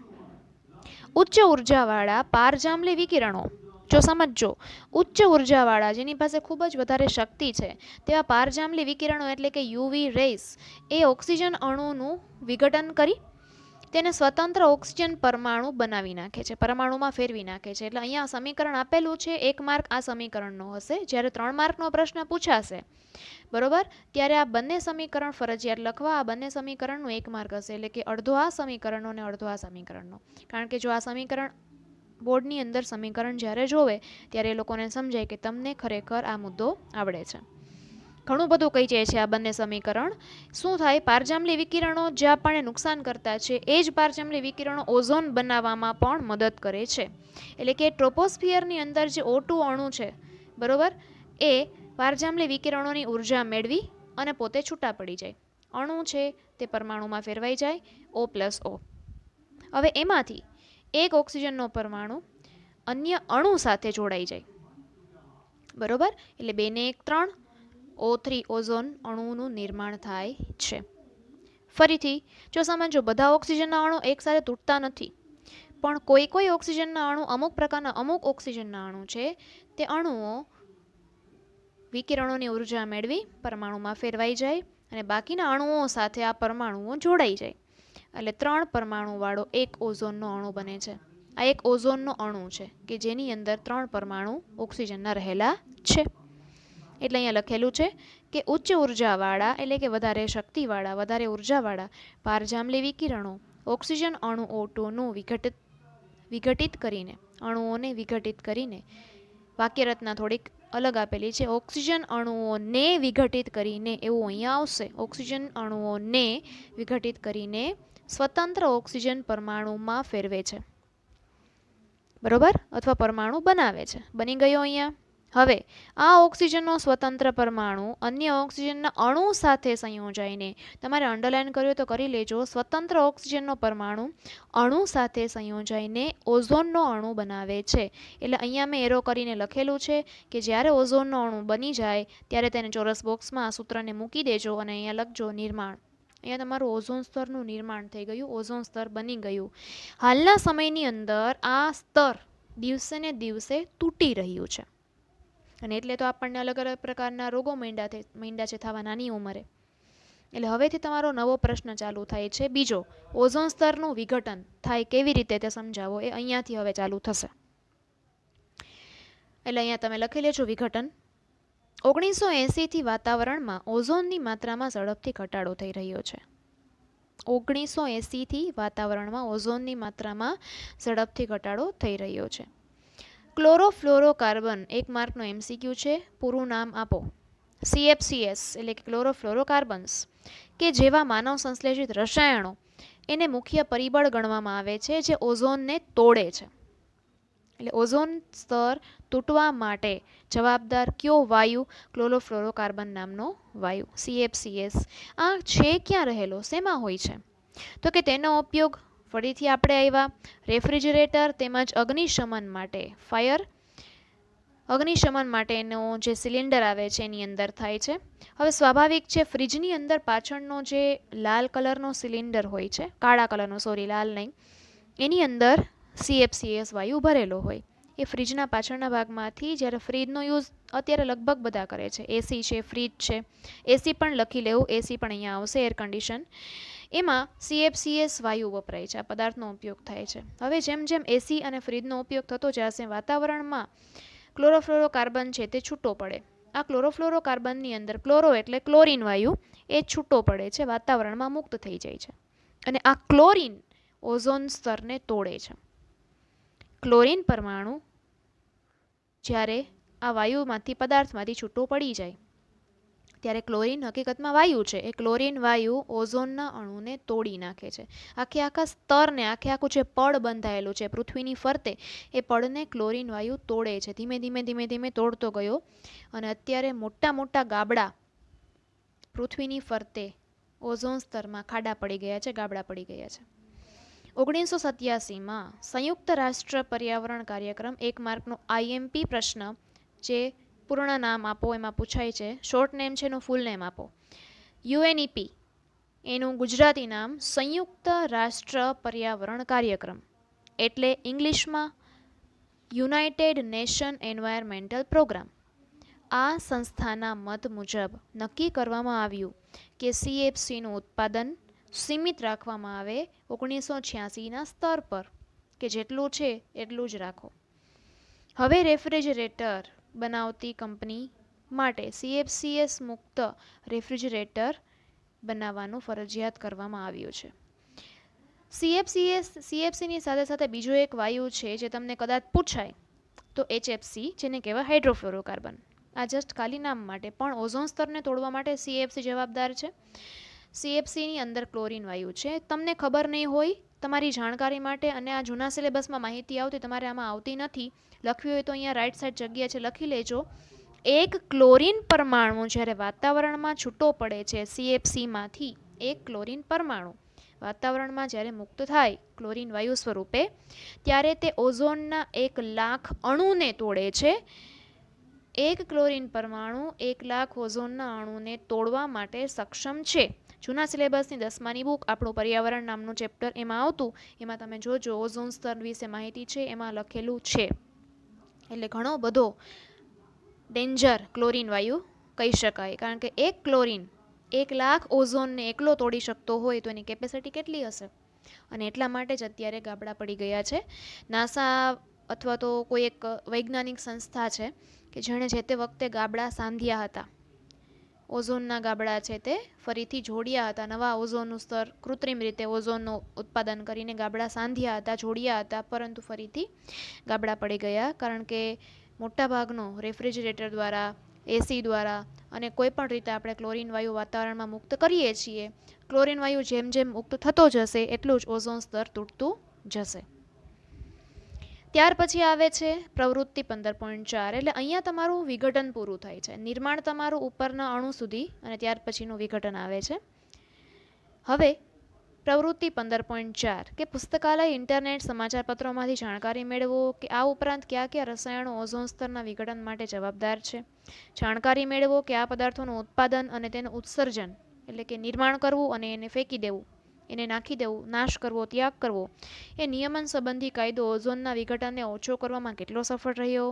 ઉચ્ચ ઉર્જાવાળા પારજાંબલી વિકિરણો, જો સમજો, ઉચ્ચ ઉર્જાવાળા જેની પાસે ખૂબ જ વધારે શક્તિ છે તેવા પારજાંબલી વિકિરણો એટલે કે યુવી રેસ એ ઓક્સિજન અણુનું વિઘટન કરી તેને સ્વતંત્ર ઓક્સિજન પરમાણુ બનાવી નાખે છે, પરમાણુમાં ફેરવી નાખે છે. એટલે અહીંયા સમીકરણ આપેલું છે, 1 માર્ક આ સમીકરણનો હશે. જ્યારે 3 માર્કનો પ્રશ્ન પૂછાશે બરોબર, ત્યારે આ બંને સમીકરણ ફરજિયાત લખવા. આ બંને સમીકરણનું 1 માર્ક હશે, એટલે કે અડધો આ સમીકરણનો અને અડધો આ સમીકરણનો. કારણ કે જો આ સમીકરણ બોર્ડની અંદર સમીકરણ જ્યારે જોવે ત્યારે એ લોકોને સમજાય કે તમને ખરેખર આ મુદ્દો આવડે છે. ઘણું બધું કહી જાય છે આ બંને સમીકરણ. શું થાય, પારજાંબલી વિકિરણો જે આપણને નુકસાન કરતા છે એ જ પારજાંબલી વિકિરણો ઓઝોન બનાવવામાં પણ મદદ કરે છે. એટલે કે ટ્રોપોસ્ફિયરની અંદર જે O2 અણુ છે બરોબર, એ પારજાંબલી વિકિરણોની ઉર્જા મેળવી અને પોતે છૂટા પડી જાય. અણુ છે તે પરમાણુમાં ફેરવાઈ જાય, O+O. હવે એમાંથી એક ઓક્સિજનનો પરમાણુ અન્ય અણુ સાથે જોડાઈ જાય બરોબર, એટલે 2 ને 1 3, O3 ઓઝોન અણુનું નિર્માણ થાય છે. ફરીથી જો સમજો, બધા ઓક્સિજનના અણુ એકસાથે તૂટતા નથી, પણ કોઈ ઓક્સિજનના અણુ, અમુક પ્રકારના અમુક ઓક્સિજનના અણુ છે તે અણુઓ વિકિરણોની ઉર્જા મેળવી પરમાણુમાં ફેરવાઈ જાય અને બાકીના અણુઓ સાથે આ પરમાણુઓ જોડાઈ જાય. એટલે 3 પરમાણુવાળો એક ઓઝોનનો અણુ બને છે. આ એક ઓઝોનનો અણુ છે કે જેની અંદર 3 પરમાણુ ઓક્સિજનના રહેલા છે. એટલે અહીંયા લખેલું છે કે ઉચ્ચ ઉર્જાવાળા એટલે કે વધારે શક્તિવાળા, વધારે ઉર્જાવાળા પારજાંબલી વિકિરણો ઓક્સિજન અણુ O2નું વિઘટિત કરીને, અણુઓને વિઘટિત કરીને, વાક્યરચના થોડીક અલગ આપેલી છે, ઓક્સિજન અણુઓને વિઘટિત કરીને, એવું અહીંયા આવશે, ઓક્સિજન અણુઓને વિઘટિત કરીને સ્વતંત્ર ઓક્સિજન પરમાણુમાં ફેરવે છે બરોબર, અથવા પરમાણુ બનાવે છે. બની ગયો અહીંયા. હવે આ ઓક્સિજનનો સ્વતંત્ર પરમાણુ અન્ય ઓક્સિજનના અણુ સાથે સંયોજાઈને, તમારે અંડરલાઈન કર્યું તો કરી લેજો, સ્વતંત્ર ઓક્સિજનનો પરમાણુ અણુ સાથે સંયોજાઈને ઓઝોનનો અણુ બનાવે છે. એટલે અહીંયા મેં એરો કરીને લખેલું છે કે જ્યારે ઓઝોનનો અણુ બની જાય ત્યારે તેને ચોરસ બોક્સમાં આ સૂત્રને મૂકી દેજો અને અહીંયા લખજો નિર્માણ. અહીંયા તમારું ઓઝોન સ્તરનું નિર્માણ થઈ ગયું, ઓઝોન સ્તર બની ગયું. હાલના સમયની અંદર આ સ્તર દિવસે ને દિવસે તૂટી રહ્યું છે અને એટલે તો આપણને અલગ અલગ પ્રકારના રોગો માંડ્યા છે થવા નાની ઉંમરે. એટલે હવેથી તમારો નવો પ્રશ્ન ચાલુ થાય છે બીજો, ઓઝોન સ્તરનું વિઘટન થાય કેવી રીતે તે સમજાવો, એ અહીંયાથી હવે ચાલુ થશે. એટલે અહીંયા તમે લખી લેજો વિઘટન. 1980થી વાતાવરણમાં ઓઝોનની માત્રામાં ઝડપથી ઘટાડો થઈ રહ્યો છે. 1980થી વાતાવરણમાં ઓઝોનની માત્રામાં ઝડપથી ઘટાડો થઈ રહ્યો છે. ક્લોરોફ્લોરોકાર્બન 1 માર્કનો MCQ છે, પૂરું નામ આપો. CFCs એટલે કે ક્લોરોફ્લોરોકાર્બન્સ કે જેવા માનવ સંશ્લેષિત રસાયણો એને મુખ્ય પરિબળ ગણવામાં આવે છે જે ઓઝોનને તોડે છે. એટલે ઓઝોન સ્તર તૂટવા માટે જવાબદાર કયો વાયુ? ક્લોરોફ્લોરોકાર્બન નામનો વાયુ, CFCs. આ છે ક્યાં રહેલો, શેમાં હોય છે? તો કે તેનો ઉપયોગ ફરીથી આપણે આવ્યા રેફ્રિજરેટર તેમજ અગ્નિશમન માટે, ફાયર અગ્નિશમન માટેનો જે સિલિન્ડર આવે છે એની અંદર થાય છે. હવે સ્વાભાવિક છે ફ્રીજની અંદર પાછળનો જે લાલ કલરનો સિલિન્ડર હોય છે, કાળા કલરનો, સોરી લાલ નહીં, એની અંદર CFCs વાયુ ભરેલો હોય. એ ફ્રીજના પાછળના ભાગમાંથી, જ્યારે ફ્રીજનો યુઝ અત્યારે લગભગ બધા કરે છે, એસી છે, ફ્રીજ છે, એસી પણ લખી લેવું, એસી પણ અહીંયા આવશે, એર કન્ડિશન, એમાં CFCs વાયુ વપરાય છે, આ પદાર્થનો ઉપયોગ થાય છે. હવે જેમ જેમ એસી અને ફ્રીજનો ઉપયોગ થતો જશે વાતાવરણમાં ક્લોરોફ્લોરોકાર્બન છે તે છૂટો પડે. આ ક્લોરોફ્લોરોકાર્બનની અંદર ક્લોરો એટલે ક્લોરીન વાયુ, એ છૂટો પડે છે, વાતાવરણમાં મુક્ત થઈ જાય છે. અને આ ક્લોરીન ઓઝોન સ્તરને તોડે છે. ક્લોરીન પરમાણુ જ્યારે આ વાયુમાંથી, પદાર્થમાંથી છૂટો પડી જાય ત્યારે ક્લોરીન હકીકતમાં વાયુ છે, એ ક્લોરીન વાયુ ઓઝોનના અણુને તોડી નાખે છે. આખા સ્તરને, આખું જે પડ બંધાયેલું છે પૃથ્વીની ફરતે, એ પડને ક્લોરીન વાયુ તોડે છે. ધીમે ધીમે તોડતો ગયો અને અત્યારે મોટા મોટા ગાબડા પૃથ્વીની ફરતે ઓઝોન સ્તરમાં ખાડા પડી ગયા છે, ગાબડા પડી ગયા છે. 1987માં સંયુક્ત રાષ્ટ્ર પર્યાવરણ કાર્યક્રમ 1 માર્કનો IMP પ્રશ્ન, જે પૂર્ણ નામ આપો એમાં પૂછાય છે, શોર્ટ નેમ છે એનું ફૂલ નેમ આપો. UNEP એનું ગુજરાતી નામ સંયુક્ત રાષ્ટ્ર પર્યાવરણ કાર્યક્રમ, એટલે ઇંગ્લિશમાં યુનાઇટેડ નેશન એન્વાયરમેન્ટલ પ્રોગ્રામ. આ સંસ્થાના મત મુજબ નક્કી કરવામાં આવ્યું કે CFCનું ઉત્પાદન સીમિત રાખવામાં આવે 1986ના સ્તર પર, કે જેટલું છે એટલું જ રાખો. હવે રેફ્રિજરેટર બનાવતી કંપની માટે CFCs મુક્ત રેફ્રિજરેટર બનાવવાનું ફરજિયાત કરવામાં આવ્યું છે. CFCની સાથે સાથે બીજો એક વાયુ છે જે તમને કદાચ પૂછાય તો HFC, જેને કહેવાય હાઇડ્રોફ્લોરોકાર્બન. આ જસ્ટ ખાલી નામ માટે, પણ ઓઝોન સ્તરને તોડવા માટે CFC જવાબદાર છે. CFCની અંદર ક્લોરીન વાયુ છે. તમને ખબર નહીં હોય, તમારી જાણકારી માટે, અને આ જૂના સિલેબસમાં માહિતી આવતી, તમારે આમાં આવતી નથી, લખવી હોય તો અહીંયા રાઈટ સાઈડ જગ્યા છે, લખી લેજો. એક ક્લોરીન પરમાણુ જ્યારે વાતાવરણમાં છૂટો પડે છે CFCમાંથી, એક ક્લોરીન પરમાણુ વાતાવરણમાં જ્યારે મુક્ત થાય ક્લોરીન વાયુ સ્વરૂપે, ત્યારે તે ઓઝોનના 1 લાખ અણુને તોડે છે. એક ક્લોરીન પરમાણુ 1 લાખ ઓઝોનના અણુને તોડવા માટે સક્ષમ છે. જૂના સિલેબસની 10માની બુક, આપણું પર્યાવરણ નામનું ચેપ્ટર, એમાં આવતું, એમાં તમે જોજો ઓઝોન સ્તર વિશે માહિતી છે, એમાં લખેલું છે. એટલે ઘણો બધો ડેન્જર ક્લોરીન વાયુ કહી શકાય, કારણ કે એક ક્લોરીન 1 લાખ ઓઝોનને એકલો તોડી શકતો હોય તો એની કેપેસિટી કેટલી હશે. અને એટલા માટે જ અત્યારે ગાબડા પડી ગયા છે. નાસા અથવા તો કોઈ એક વૈજ્ઞાનિક સંસ્થા છે કે જેણે જે તે વખતે ગાબડા સાંધ્યા હતા, ઓઝોનના ગાબડા છે તે ફરીથી જોડ્યા હતા, નવા ઓઝોનનું સ્તર કૃત્રિમ રીતે ઓઝોનનું ઉત્પાદન કરીને ગાબડા સાંધ્યા હતા, જોડ્યા હતા, પરંતુ ફરીથી ગાબડા પડી ગયા, કારણ કે મોટાભાગનો રેફ્રિજરેટર દ્વારા, એસી દ્વારા અને કોઈ પણ રીતે આપણે ક્લોરીન વાયુ વાતાવરણમાં મુક્ત કરીએ છીએ. ક્લોરીન વાયુ જેમ જેમ મુક્ત થતો જશે એટલું જ ઓઝોન સ્તર તૂટતું જશે. ત્યાર પછી આવે છે પ્રવૃત્તિ 15.4, એટલે અહીંયા તમારું વિઘટન પૂરું થાય છે, નિર્માણ તમારું ઉપરના અણુ સુધી, અને ત્યાર પછીનું વિઘટન આવે છે. હવે પ્રવૃત્તિ 15.4 કે પુસ્તકાલય, ઇન્ટરનેટ, સમાચારપત્રોમાંથી જાણકારી મેળવો કે આ ઉપરાંત કયા કયા રસાયણો ઓઝોન સ્તરના વિઘટન માટે જવાબદાર છે. જાણકારી મેળવો કે આ પદાર્થોનું ઉત્પાદન અને તેનું ઉત્સર્જન, એટલે કે નિર્માણ કરવું અને એને ફેંકી દેવું, એને નાખી દેવું, નાશ કરવો, ત્યાગ કરવો, એ નિયમન સંબંધી કાયદો ઓઝોનના વિઘટનને ઓછો કરવામાં કેટલો સફળ રહ્યો.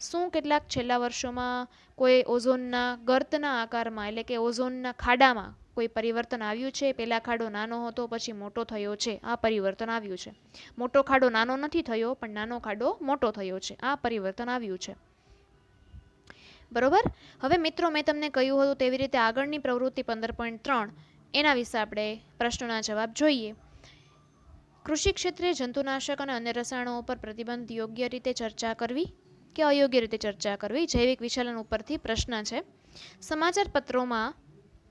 શું કેટલાક છેલ્લા વર્ષોમાં કોઈ ઓઝોનના ગર્તના આકારમાં, એટલે કે ઓઝોનના ખાડામાં કોઈ પરિવર્તન આવ્યું છે? પહેલા ખાડો નાનો હતો પછી મોટો થયો છે, આ પરિવર્તન આવ્યું છે. મોટો ખાડો નાનો નથી થયો, પણ નાનો ખાડો મોટો થયો છે, આ પરિવર્તન આવ્યું છે. બરોબર. હવે મિત્રો મેં તમને કહ્યું હતું તેવી રીતે આગળની પ્રવૃત્તિ 15.3 એના વિશે આપણે પ્રશ્નોના જવાબ જોઈએ. કૃષિ ક્ષેત્રે જંતુનાશક અને અન્ય રસાયણો ઉપર પ્રતિબંધ યોગ્ય રીતે ચર્ચા કરવી કે અયોગ્ય રીતે ચર્ચા કરવી. જૈવિક વિચલન ઉપરથી પ્રશ્ન છે. સમાચાર પત્રોમાં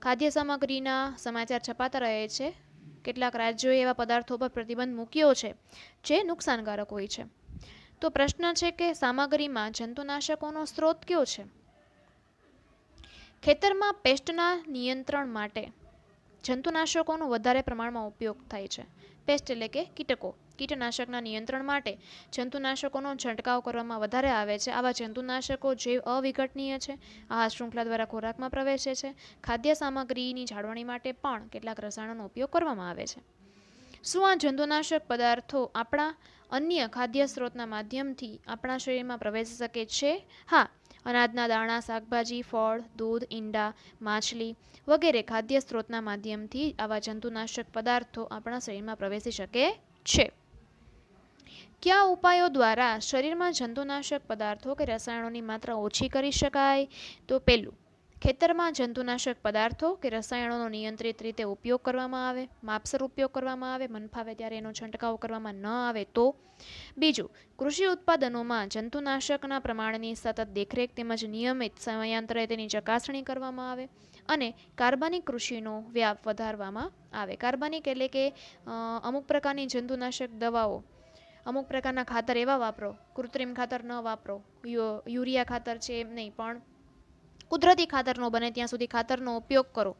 ખાદ્ય સામગ્રીના સમાચાર છપાતા રહે છે. કેટલાક રાજ્યોએ એવા પદાર્થો પર પ્રતિબંધ મૂક્યો છે જે નુકસાનકારક હોય છે. તો પ્રશ્ન છે કે સામગ્રીમાં જંતુનાશકોનો સ્ત્રોત કયો છે? ખેતરમાં પેસ્ટના નિયંત્રણ માટે જંતુનાશકોનો વધારે પ્રમાણમાં ઉપયોગ થાય છે. પેસ્ટ એટલે કે કીટકો. કીટનાશકના નિયંત્રણ માટે જંતુનાશકોનો છંટકાવ કરવામાં વધારે આવે છે. આવા જંતુનાશકો જૈવ અવિઘટનીય છે, આહાર શૃંખલા દ્વારા ખોરાકમાં પ્રવેશે છે. ખાદ્ય સામગ્રીની જાળવણી માટે પણ કેટલાક રસાયણોનો ઉપયોગ કરવામાં આવે છે. શું આ જંતુનાશક પદાર્થો આપણા અન્ય ખાદ્ય સ્ત્રોતના માધ્યમથી આપણા શરીરમાં પ્રવેશી શકે છે? હા. અનાજના દાણા, શાકભાજી, ફળ, દૂધ, ઈંડા, માછલી વગેરે ખાદ્ય સ્ત્રોતના માધ્યમથી આવા જંતુનાશક પદાર્થો આપણા શરીરમાં પ્રવેશી શકે છે. કયા ઉપાયો દ્વારા શરીરમાં જંતુનાશક પદાર્થો કે રસાયણોની માત્રા ઓછી કરી શકાય? તો પહેલું, ખેતરમાં જંતુનાશક પદાર્થો કે રસાયણોનો નિયંત્રિત રીતે ઉપયોગ કરવામાં આવે, માપસર ઉપયોગ કરવામાં આવે, મન ફાવે ત્યારે એનો છંટકાવ કરવામાં ન આવે તો. બીજું, કૃષિ ઉત્પાદનોમાં જંતુનાશકના પ્રમાણની સતત દેખરેખ તેમજ નિયમિત સમયાંતરે તેની ચકાસણી કરવામાં આવે અને કાર્બનિક કૃષિનો વ્યાપ વધારવામાં આવે. કાર્બનિક એટલે કે અમુક પ્રકારની જંતુનાશક દવાઓ, અમુક પ્રકારના ખાતર એવા વાપરો, કૃત્રિમ ખાતર ન વાપરો, યુરિયા ખાતર છે એમ નહીં, પણ કુદરતી ખાતરનો બને ત્યાં સુધી ખાતરનો ઉપયોગ કરો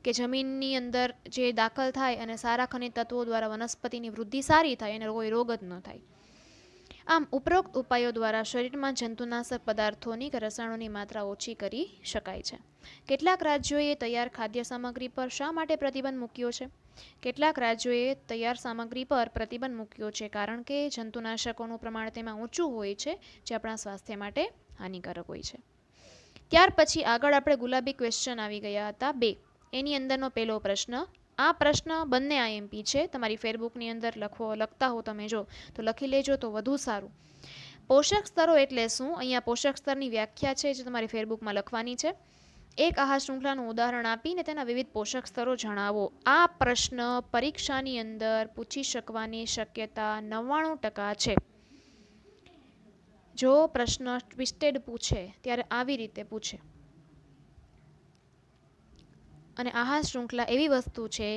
કે જમીનની અંદર જે દાખલ થાય અને સારા ખનિજ તત્વો દ્વારા વનસ્પતિની વૃદ્ધિ સારી થાય અને કોઈ રોગ જ ન થાય. આમ ઉપરોક્ત ઉપાયો દ્વારા શરીરમાં જંતુનાશક પદાર્થોની કે રસાયણોની માત્રા ઓછી કરી શકાય છે. કેટલાક રાજ્યોએ તૈયાર ખાદ્ય સામગ્રી પર શા માટે પ્રતિબંધ મૂક્યો છે? કેટલાક રાજ્યોએ તૈયાર સામગ્રી પર પ્રતિબંધ મૂક્યો છે કારણ કે જંતુનાશકોનું પ્રમાણ તેમાં ઊંચું હોય છે, જે આપણા સ્વાસ્થ્ય માટે હાનિકારક હોય છે. ત્યાર પછી આગળ આપણે ગુલાબી ક્વેશ્ચન આવી ગયા હતા 2. એની અંદરનો પહેલો પ્રશ્ન. આ પ્રશ્ન બંને આઈએમપી છે. તમારી ફેસબુકની અંદર લખતા હો તમે જો તો લખી લેજો તો વધુ સારું. પોષક સ્તરો એટલે શું? અહીંયા પોષક સ્તરની વ્યાખ્યા છે જે તમારી ફેસબુકમાં લખવાની છે. એક આહાર શૃંખલાનું ઉદાહરણ આપીને તેના વિવિધ પોષક સ્તરો જણાવો. આ પ્રશ્ન પરીક્ષાની અંદર પૂછી શકવાની શક્યતા 99% છે. જો પ્રશ્ન ટ્વિસ્ટેડ પૂછે ત્યારે આવી રીતે પૂછે. અને આહાર શૃંખલા એવી વસ્તુ છે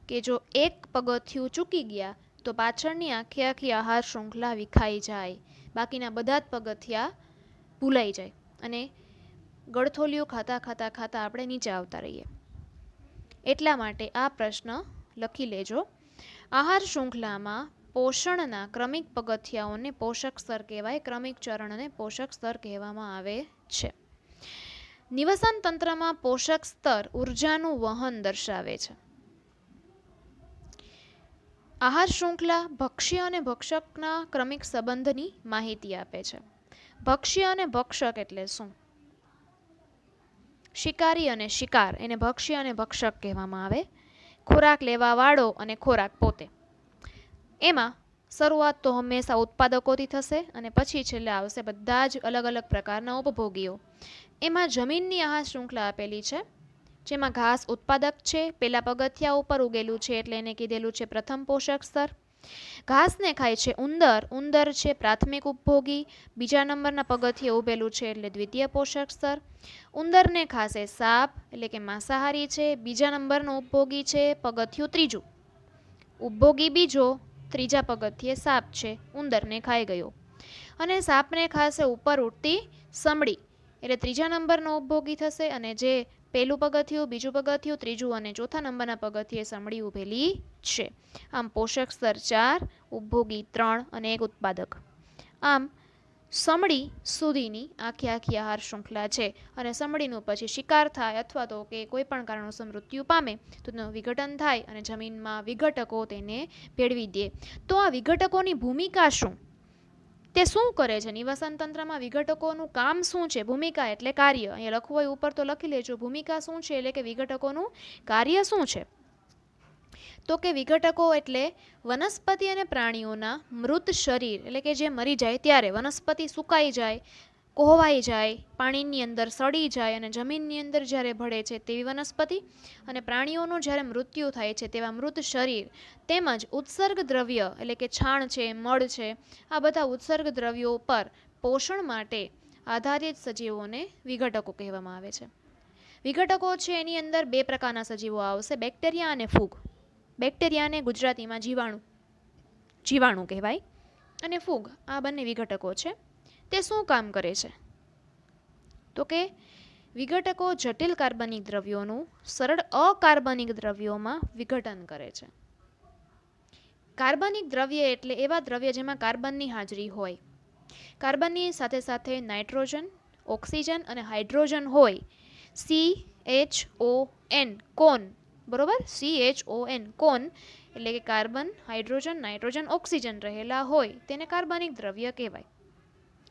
કે જો એક પગથિયું ચૂકી ગયા તો પાછળની આખી આહાર શૃંખલા વિખાઈ જાય, બાકીના બધા જ પગથિયા ભૂલાઈ જાય અને ગળથોલિયું ખાતા ખાતા ખાતા આપણે નીચે આવતા રહીએ. એટલા માટે આ પ્રશ્ન લખી લેજો. આહાર શૃંખલામાં પોષણના ક્રમિક પગથિયાઓને પોષક સ્તર કહેવાય. ક્રમિક ચરણને પોષક સ્તર કહેવામાં આવે છે. નિવસન તંત્રમાં પોષક સ્તર ઉર્જાનું વહન દર્શાવે છે. આહાર શૃંખલા ભક્ષ્ય અને ભક્ષકના ક્રમિક સંબંધની માહિતી આપે છે. ભક્ષ્ય અને ભક્ષક એટલે શું? શિકારી અને શિકાર એને ભક્ષ્ય અને ભક્ષક કહેવામાં આવે. ખોરાક લેવા વાળો અને ખોરાક પોતે. એમાં શરૂઆત તો હંમેશા ઉત્પાદકોથી થશે અને પછી છેલ્લે આવશે બધા જ અલગ અલગ પ્રકારના ઉપભોગીઓ. એમાં જમીનની આહાર શૃંખલા આપેલી છે, જેમાં ઘાસ ઉત્પાદક છે, પેલા પગથિયા ઉપર ઉગેલું છે એટલે એને કીધેલું છે પ્રથમ પોષક સ્તર. ઘાસને ખાય છે ઉંદર. ઉંદર છે પ્રાથમિક ઉપભોગી. બીજા નંબરના પગથિયે ઉભેલું છે એટલે દ્વિતીય પોષક સ્તર. ઉંદરને ખાશે સાપ એટલે કે માંસાહારી છે. બીજા નંબરનો ઉપભોગી છે પગથિયું ત્રીજું. ઉપભોગી બીજો, ત્રીજા પગથિયે સાપ છે, ઉંદરને ખાઈ ગયો. અને સાપને ખાશે ઉપર ઉડતી સમડી એટલે ત્રીજા નંબરનો ઉપભોગી થશે. અને જે પહેલું પગથિયું, બીજું પગથિયું, ત્રીજું અને ચોથા નંબરના પગથિયે સમડી ઉભેલી છે. આમ પોષક સ્તર 4, ઉપભોગી 3 અને એક ઉત્પાદક. આમ સમડી સુધીની આખી આહાર શૃંખલા છે. અને સમડીનું પછી શિકાર થાય અથવા તો કે કોઈ પણ કારણોસર મૃત્યુ પામે તો તેનું વિઘટન થાય અને જમીનમાં વિઘટકો તેને ભેળવી દે. તો આ વિઘટકોની ભૂમિકા શું? તે શું કરે છે? નિવસન તંત્રમાં વિઘટકોનું કામ શું છે? ભૂમિકા એટલે કાર્ય. અહીંયા લખવું હોય ઉપર તો લખી લેજો. ભૂમિકા શું છે એટલે કે વિઘટકોનું કાર્ય શું છે? તો કે વિઘટકો એટલે વનસ્પતિ અને પ્રાણીઓના મૃત શરીર એટલે કે જે મરી જાય ત્યારે વનસ્પતિ સુકાઈ જાય, કોહવાઈ જાય, પાણીની અંદર સડી જાય અને જમીનની અંદર જ્યારે ભળે છે તેવી વનસ્પતિ, અને પ્રાણીઓનું જ્યારે મૃત્યુ થાય છે તેવા મૃત શરીર, તેમજ ઉત્સર્ગ દ્રવ્ય એટલે કે છાણ છે, મળ છે, આ બધા ઉત્સર્ગ દ્રવ્યો પર પોષણ માટે આધારિત સજીવોને વિઘટકો કહેવામાં આવે છે. વિઘટકો છે એની અંદર બે પ્રકારના સજીવો આવશે, બેક્ટેરિયા અને ફૂગ. બેક્ટેરિયાને ગુજરાતીમાં જીવાણુ કહેવાય, અને ફૂગ, આ બંને વિઘટકો છે. તે શું કામ કરે છે? તો કે વિઘટકો જટિલ કાર્બનિક દ્રવ્યોનું સરળ અકાર્બનિક દ્રવ્યોમાં વિઘટન કરે છે. કાર્બનિક દ્રવ્ય એટલે એવા દ્રવ્ય જેમાં કાર્બનની હાજરી હોય. કાર્બનની સાથે સાથે નાઇટ્રોજન, ઓક્સિજન અને હાઇડ્રોજન હોય. CHON કોન, બરોબર, CHON કોન એટલે કે કાર્બન, હાઇડ્રોજન, નાઇટ્રોજન, ઓક્સિજન રહેલા હોય તેને કાર્બનિક દ્રવ્ય કહેવાય.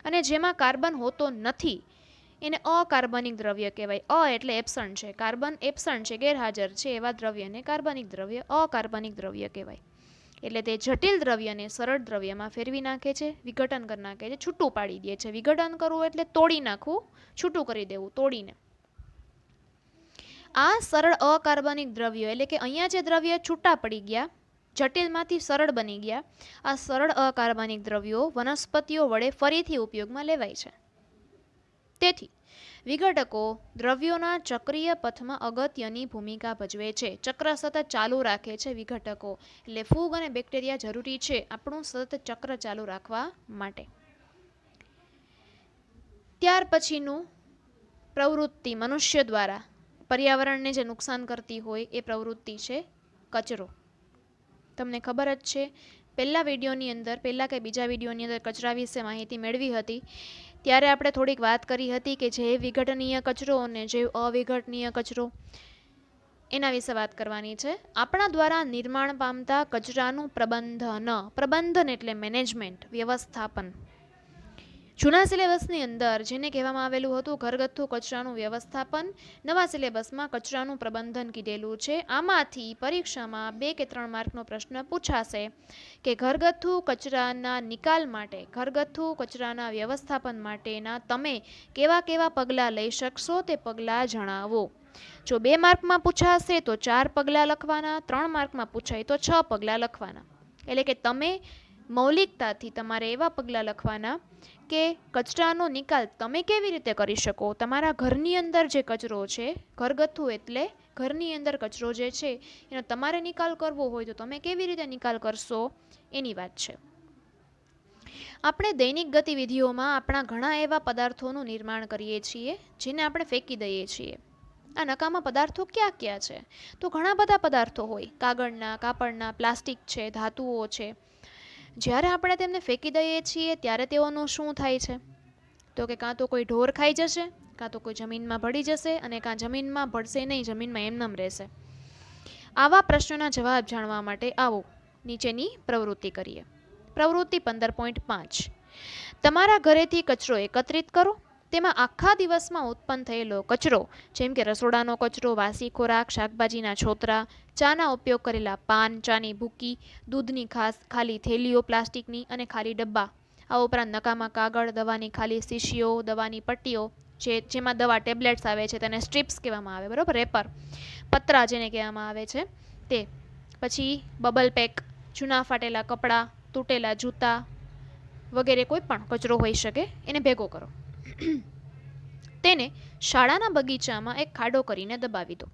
અને જેમાં કાર્બન હોતો નથી એને અકાર્બનિક દ્રવ્ય કહેવાય. એટલે એબસન્ટ છે, કાર્બન એબસન્ટ છે, ગેરહાજર છે એવા દ્રવ્યને કાર્બનિક દ્રવ્ય, અકાર્બનિક દ્રવ્ય કહેવાય. એટલે તે જટિલ દ્રવ્યને સરળ દ્રવ્યમાં ફેરવી નાખે છે, વિઘટન કરી નાખે છે, છૂટું પાડી દે છે. વિઘટન કરવું એટલે તોડી નાખવું, છૂટું કરી દેવું, તોડીને. આ સરળ અકાર્બનિક દ્રવ્યો એટલે કે અહીંયા જે દ્રવ્ય છૂટા પડી ગયા, જટિલમાંથી સરળ બની ગયા, આ સરળ અકાર્બનિક દ્રવ્યો વનસ્પતિઓ વડે ફરીથી ઉપયોગમાં લેવાય છે. તેથી વિઘટકો દ્રવ્યોના ચક્રીય પથમાં અગત્યની ભૂમિકા ભજવે છે. ચક્ર સતત ચાલુ રાખે છે વિઘટકો. એટલે ફૂગ અને બેક્ટેરિયા જરૂરી છે આપણું સતત ચક્ર ચાલુ રાખવા માટે. ત્યાર પછીનું પ્રવૃત્તિ મનુષ્ય દ્વારા પર્યાવરણને જે નુકસાન કરતી હોય એ પ્રવૃત્તિ છે કચરો. તમને ખબર જ છે, પહેલા વિડીયોની અંદર, પહેલા કે બીજા વિડીયોની અંદર કચરા વિશે માહિતી મેળવી હતી ત્યારે આપણે થોડીક વાત કરી હતી કે જૈવ વિઘટનીય કચરો અને જૈવ અવિઘટનીય કચરો, એના વિશે વાત કરવાની છે. આપણા દ્વારા નિર્માણ પામતા કચરાનું પ્રબંધન એટલે મેનેજમેન્ટ, વ્યવસ્થાપન. જૂના સિલેબસની અંદર જેને કહેવામાં આવેલું હતું ઘરગથ્થુ કચરાનું વ્યવસ્થાપન, નવા સિલેબસમાં કચરાનું પ્રબંધન કીધેલું છે. આમાંથી પરીક્ષામાં 2 કે 3 માર્કનો પ્રશ્ન પૂછાશે કે ઘરગથ્થુ કચરાના નિકાલ માટે, ઘરગથ્થુ કચરાના વ્યવસ્થાપન માટેના તમે કેવા કેવા પગલાં લઈ શકશો તે પગલાં જણાવો. જો 2 માર્કમાં પૂછાશે તો 4 પગલાં લખવાના, 3 માર્કમાં પૂછાય તો 6 પગલાં લખવાના. એટલે કે તમે મૌલિકતાથી તમારે એવા પગલાં લખવાના કે કચરાનો નિકાલ તમે કેવી રીતે કરી શકો. તમારા ઘરની અંદર જે કચરો છે, ઘરગથ્થુ એટલે ઘરની અંદર કચરો જે છે એનો તમારે નિકાલ કરવો હોય તો તમે કેવી રીતે નિકાલ કરશો એની વાત છે. આપણે દૈનિક ગતિવિધિઓમાં આપણા ઘણા એવા પદાર્થોનું નિર્માણ કરીએ છીએ જેને આપણે ફેંકી દઈએ છીએ. આ નકામા પદાર્થો ક્યાં ક્યાં છે? તો ઘણા બધા પદાર્થો હોય, કાગળના, કાપડના, પ્લાસ્ટિક છે, ધાતુઓ છે. જ્યારે આપણે તેમને ફેંકી દઈએ છીએ ત્યારે તેઓનું શું થાય છે? તો કે કાં તો કોઈ ઢોર ખાઈ જશે, કાં તો કોઈ જમીનમાં ભળી જશે, અને કાં જમીનમાં ભળશે નહીં, જમીનમાં એમનેમ રહેશે. આવા પ્રશ્નોના જવાબ જાણવા માટે આવો નીચેની પ્રવૃત્તિ કરીએ. પ્રવૃત્તિ 15.5. તમારા ઘરેથી કચરો એકત્રિત કરો. તેમાં આખા દિવસમાં ઉત્પન્ન થયેલો કચરો, જેમ કે રસોડાનો કચરો, વાસી ખોરાક, શાકભાજીના છોતરા, ચાના ઉપયોગ કરેલા પાન, ચાની ભૂકી, દૂધની ખાલી થેલીઓ પ્લાસ્ટિકની અને ખાલી ડબ્બા, આ ઉપરાંત નકામા કાગળ, દવાની ખાલી શીશીઓ, દવાની પટ્ટીઓ, જેમાં દવા ટેબ્લેટ્સ આવે છે તેને સ્ટ્રીપ્સ કહેવામાં આવે, બરાબર, રેપર, પતરા જેને કહેવામાં આવે છે તે, પછી બબલ પેક, જૂના ફાટેલા કપડાં, તૂટેલા જૂતા વગેરે કોઈ પણ કચરો હોઈ શકે, એને ભેગો કરો. તેને શાળાના બગીચામાં એક ખાડો કરીને દબાવી દો.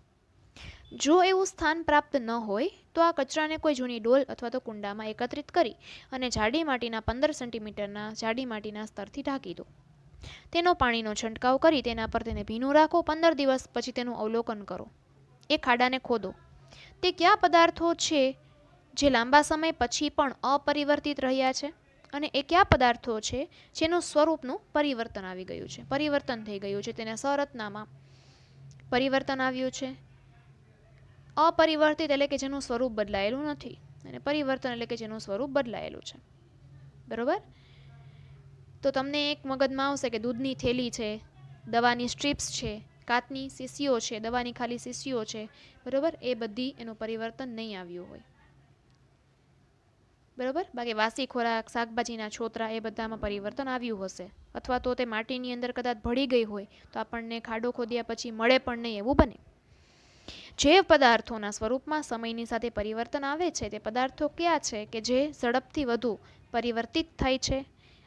જો એવું સ્થાન પ્રાપ્ત ન હોય તો આ કચરાને કોઈ જૂની ડોલ અથવા તો કુંડામાં એકત્રિત કરી અને જાડી માટીના 15 સેન્ટીમીટરના જાડી માટીના સ્તરથી ઢાંકી દો. તેનો પાણીનો છંટકાવ કરી તેના પર તેને ભીનું રાખો. 15 દિવસ પછી તેનું અવલોકન કરો. એ ખાડાને ખોદો. તે કયા પદાર્થો છે જે લાંબા સમય પછી પણ અપરિવર્તિત રહ્યા છે, અને એ કયા પદાર્થો છે જેનું સ્વરૂપનું પરિવર્તન આવી ગયું છે, પરિવર્તન થઈ ગયું છે, તેના સંરચનામાં પરિવર્તન આવ્યું છે. અપરિવર્તિત એટલે કે જેનું સ્વરૂપ બદલાયેલું નથી, અને પરિવર્તન એટલે કે જેનું સ્વરૂપ બદલાયેલું છે, બરોબર. તો તમને એક મગજમાં આવશે કે દૂધની થેલી છે, દવાની સ્ટ્રીપ્સ છે, કાચની શીશીઓ છે, દવાની ખાલી શીશીઓ છે, બરોબર, એ બધી એનું પરિવર્તન નહીં આવ્યું હોય, બરોબર. બાકી વાસી ખોરાક, શાકભાજીના છોતરા, એ બધામાં પરિવર્તન આવ્યું હશે, અથવા તો તે માટીની અંદર કદાચ ભળી ગઈ હોય તો આપણને ખાડો ખોદ્યા પછી મળે પણ નહીં, એવું બને. જે પદાર્થોના સ્વરૂપમાં સમયની સાથે પરિવર્તન આવે છે તે પદાર્થો કયા છે કે જે ઝડપથી વધુ પરિવર્તિત થાય છે?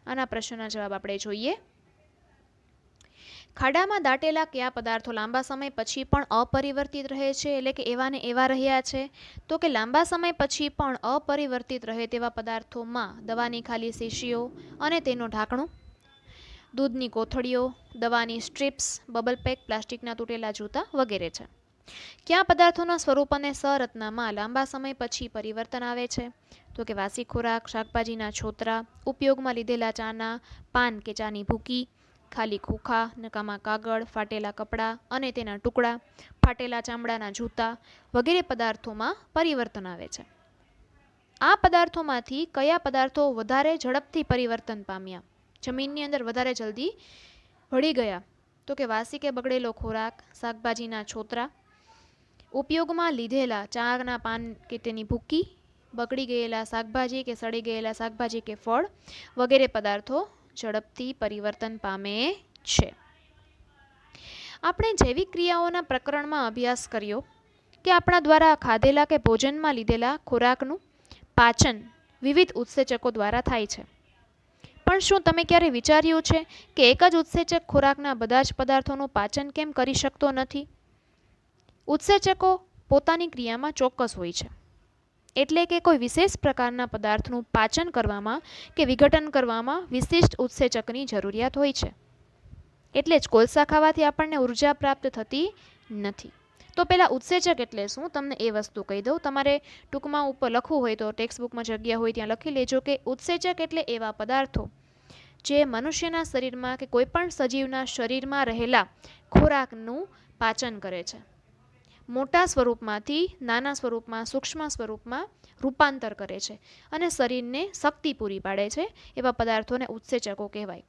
આના પ્રશ્નના જવાબ આપણે જોઈએ. ખાડામાં દાટેલા કયા પદાર્થો લાંબા સમય પછી પણ અપરિવર્તિત રહે છે, એટલે કે એવા ને એવા રહ્યા છે? તો કે લાંબા સમય પછી પણ અપરિવર્તિત રહે તેવા પદાર્થોમાં દવાની ખાલી શીશીઓ અને તેનું ઢાંકણું, દૂધની કોથળીઓ, દવાની સ્ટ્રીપ્સ, બબલ પેક, પ્લાસ્ટિકના તૂટેલા જૂતા વગેરે છે. કયા પદાર્થોના સ્વરૂપ અને સંરચનામાં લાંબા સમય પછી પરિવર્તન આવે છે? તો કે વાસી ખોરાક, શાકભાજીના છોતરા, ઉપયોગમાં લીધેલા ચાના પાન કે ચાની ભૂકી, ખાલી ખોખા, નકામા કાગળ, ફાટેલા કપડાં અને તેના ટુકડા, ફાટેલા ચામડાના જૂતા વગેરે પદાર્થોમાં પરિવર્તન આવે છે. આ પદાર્થોમાંથી કયા પદાર્થો વધારે ઝડપથી પરિવર્તન પામ્યા, જમીનની અંદર વધારે જલ્દી ભળી ગયા? તો કે વાસી કે બગડેલો ખોરાક, શાકભાજીના છોતરા, ઉપયોગમાં લીધેલા ચાના પાન કે તેની ભૂકી, બગડી ગયેલા શાકભાજી કે સડી ગયેલા શાકભાજી કે ફળ વગેરે પદાર્થો ઝડપથી પરિવર્તન પામે છે. આપણે જૈવિક ક્રિયાઓના પ્રકરણમાં અભ્યાસ કર્યો કે આપણા દ્વારા ખાધેલા કે ભોજનમાં લીધેલા ખોરાકનું પાચન વિવિધ ઉત્સેચકો દ્વારા થાય છે. પણ શું તમે ક્યારે વિચાર્યું છે કે એક જ ઉત્સેચક ખોરાકના બધા જ પદાર્થોનું પાચન કેમ કરી શકતો નથી? ઉત્સેચકો પોતાની ક્રિયામાં ચોક્કસ હોય છે, એટલે કે કોઈ વિશેષ પ્રકારના પદાર્થનું પાચન કરવામાં કે વિઘટન કરવામાં વિશિષ્ટ ઉત્સેચકની જરૂરિયાત હોય છે. એટલે જ કોલસા ખાવાથી આપણને ઉર્જા પ્રાપ્ત થતી નથી. તો પહેલાં ઉત્સેચક એટલે શું, તમને એ વસ્તુ કહી દઉં. તમારે ટૂંકમાં ઉપર લખવું હોય તો ટેક્સ્ટબુકમાં જગ્યા હોય ત્યાં લખી લેજો કે ઉત્સેચક એટલે એવા પદાર્થો જે મનુષ્યના શરીરમાં કે કોઈ પણ સજીવના શરીરમાં રહેલા ખોરાકનું પાચન કરે છે. મોટા સ્વરૂપમાંથી નાના સ્વરૂપમાં, સૂક્ષ્મ સ્વરૂપમાં રૂપાંતર કરે છે અને શરીરને શક્તિ પૂરી પાડે છે. એવા પદાર્થોને ઉત્સેચકો કહેવાય.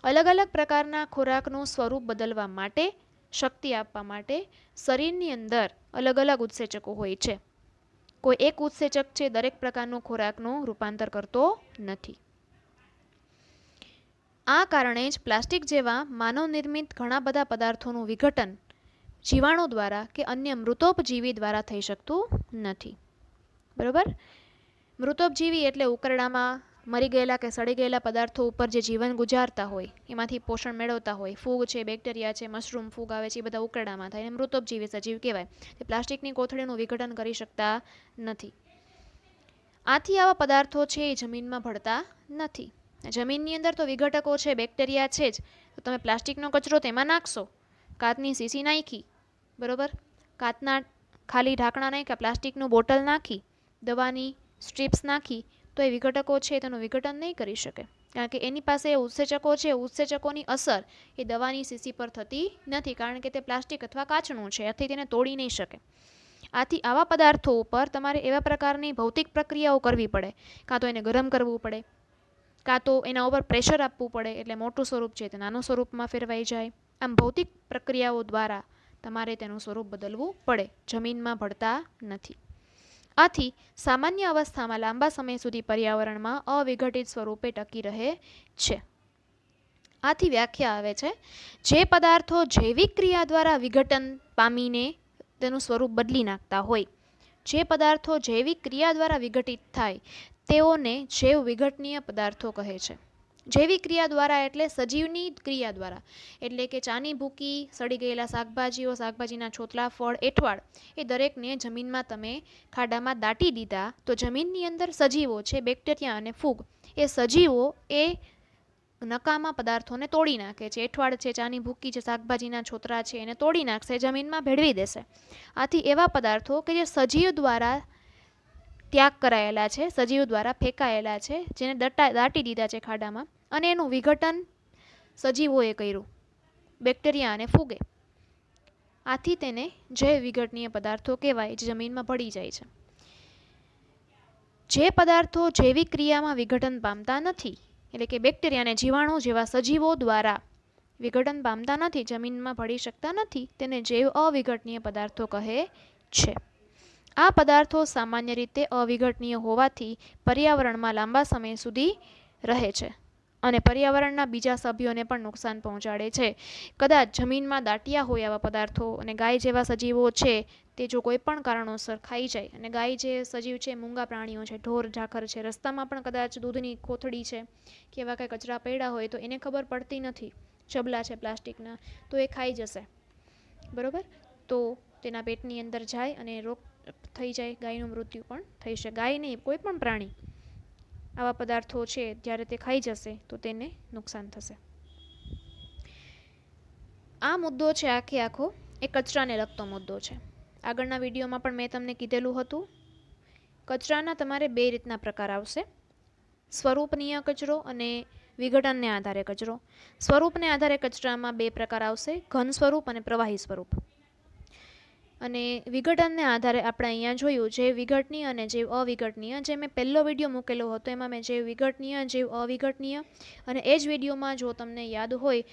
અલગ અલગ પ્રકારના ખોરાકનું સ્વરૂપ બદલવા માટે, શક્તિ આપવા માટે શરીરની અંદર અલગ અલગ ઉત્સેચકો હોય છે. કોઈ એક ઉત્સેચક છે દરેક પ્રકારનું ખોરાકનું રૂપાંતર કરતો નથી. આ કારણે જ પ્લાસ્ટિક જેવા માનવ નિર્મિત ઘણા બધા પદાર્થોનું વિઘટન જીવાણુ દ્વારા કે અન્ય મૃતોપજીવી દ્વારા થઈ શકતું નથી. બરોબર? મૃતોપજીવી એટલે ઉકરડામાં મરી ગયેલા કે સડી ગયેલા પદાર્થો ઉપર જે જીવન ગુજારતા હોય, એમાંથી પોષણ મેળવતા હોય, ફૂગ છે, બેક્ટેરિયા છે, મશરૂમ ફૂગ આવે છે, એ બધા ઉકરડામાં થાય, એને મૃતોપજીવી સજીવ કહેવાય. તે પ્લાસ્ટિકની કોથળીનું વિઘટન કરી શકતા નથી. આથી આવા પદાર્થો છે એ જમીનમાં ભળતા નથી. જમીનની અંદર તો વિઘટકો છે, બેક્ટેરિયા છે જ, તો તમે પ્લાસ્ટિકનો કચરો તેમાં નાખશો, કાચની શીશી નાખી, બરોબર, કાચના ખાલી ઢાંકણા નાખ્યા, પ્લાસ્ટિકનું બોટલ નાખી, દવાની સ્ટ્રીપ્સ નાખી, તો એ વિઘટકો છે તેનું વિઘટન નહીં કરી શકે, કારણ કે એની પાસે ઉત્સેચકો છે. ઉત્સેચકોની અસર એ દવાની શીશી પર થતી નથી, કારણ કે તે પ્લાસ્ટિક અથવા કાચનું છે, આથી તેને તોડી નહીં શકે. આથી આવા પદાર્થો ઉપર તમારે એવા પ્રકારની ભૌતિક પ્રક્રિયાઓ કરવી પડે, કાં તો એને ગરમ કરવું પડે, કાં તો એના ઉપર પ્રેશર આપવું પડે, એટલે મોટું સ્વરૂપ છે તે નાનું સ્વરૂપમાં ફેરવાઈ જાય. આમ ભૌતિક પ્રક્રિયાઓ દ્વારા તમારે તેનું સ્વરૂપ બદલવું પડે, જમીનમાં ભળતા નથી. આથી સામાન્ય અવસ્થામાં લાંબા સમય સુધી પર્યાવરણમાં અવિઘટિત સ્વરૂપે ટકી રહે છે. આથી વ્યાખ્યા આવે છે, જે પદાર્થો જૈવિક ક્રિયા દ્વારા વિઘટન પામીને તેનું સ્વરૂપ બદલી નાખતા હોય, જે પદાર્થો જૈવિક ક્રિયા દ્વારા વિઘટિત થાય તેઓને જૈવ વિઘટનીય પદાર્થો કહે છે. જૈવિક ક્રિયા દ્વારા એટલે સજીવની ક્રિયા દ્વારા, એટલે કે ચાની ભૂકી, સડી ગયેલા શાકભાજીઓ, શાકભાજીના છોતલા, ફળ, એઠવાડ, એ દરેકને જમીનમાં તમે ખાડામાં દાટી દીધા તો જમીનની અંદર સજીવો છે, બેક્ટેરિયા અને ફૂગ, એ સજીવો એ નકામા પદાર્થોને તોડી નાખે છે. એઠવાડ છે, ચાની ભૂકી છે, શાકભાજીના છોતરા છે, એને તોડી નાખશે, જમીનમાં ભેળવી દેશે. આથી એવા પદાર્થો કે જે સજીવ દ્વારા ત્યાગ કરાયેલા છે, સજીવ દ્વારા ફેંકાયેલા છે, જેને દાટી દીધા છે ખાડામાં, અને એનું વિઘટન સજીવોએ કર્યું, બેક્ટેરિયા અને ફૂગે. આથી તેને જૈવ વિઘટનીય પદાર્થો કહેવાય, જે જમીનમાં ભળી જાય છે. જે પદાર્થો જૈવિક ક્રિયામાં વિઘટન પામતા નથી એટલે કે બેક્ટેરિયા અને જીવાણુ જેવા સજીવો દ્વારા વિઘટન પામતા નથી, જમીનમાં ભળી શકતા નથી, તેને જૈવ અવિઘટનીય પદાર્થો કહે છે. આ પદાર્થો સામાન્ય રીતે અવિઘટનીય હોવાથી પર્યાવરણમાં લાંબા સમય સુધી રહે છે અને પર્યાવરણના બીજા સભ્યોને પણ નુકસાન પહોંચાડે છે. કદાચ જમીનમાં દાટ્યા હોય આવા પદાર્થો અને ગાય જેવા સજીવો છે તે જો કોઈ પણ કારણોસર ખાઈ જાય, અને ગાય જે સજીવ છે મૂંગા પ્રાણીઓ છે, ઢોર ઝાખર છે, રસ્તામાં પણ કદાચ દૂધની કોથળી છે કે એવા કંઈ કચરા પડ્યા હોય તો એને ખબર પડતી નથી, ચબલા છે પ્લાસ્ટિકના, તો એ ખાઈ જશે, બરોબર, તો તેના પેટની અંદર જાય અને રોગ થઈ જાય, ગાયનું મૃત્યુ પણ થઈ શકે. ગાય નહીં, કોઈ પણ પ્રાણી આવા પદાર્થો છે જ્યારે તે ખાઈ જશે તો તેને નુકસાન થશે. આ મુદ્દો છે આખો એ કચરાને લગતો મુદ્દો છે. આગળના વિડીયોમાં પણ મેં તમને કીધેલું હતું, કચરાના તમારે બે રીતના પ્રકાર આવશે, સ્વરૂપનીય કચરો અને વિઘટનને આધારે કચરો. સ્વરૂપને આધારે કચરામાં બે પ્રકાર આવશે, ઘન સ્વરૂપ અને પ્રવાહી સ્વરૂપ. અને વિઘટનને આધારે આપણે અહીંયા જોયું જૈવ વિઘટનીય અને જૈવ અવિઘટનીય. જે મેં પહેલો વિડીયો મૂકેલો હતો એમાં મેં જૈવ વિઘટનીય, જૈવ અવિઘટનીય, અને એ જ વિડીયોમાં જો તમને યાદ હોય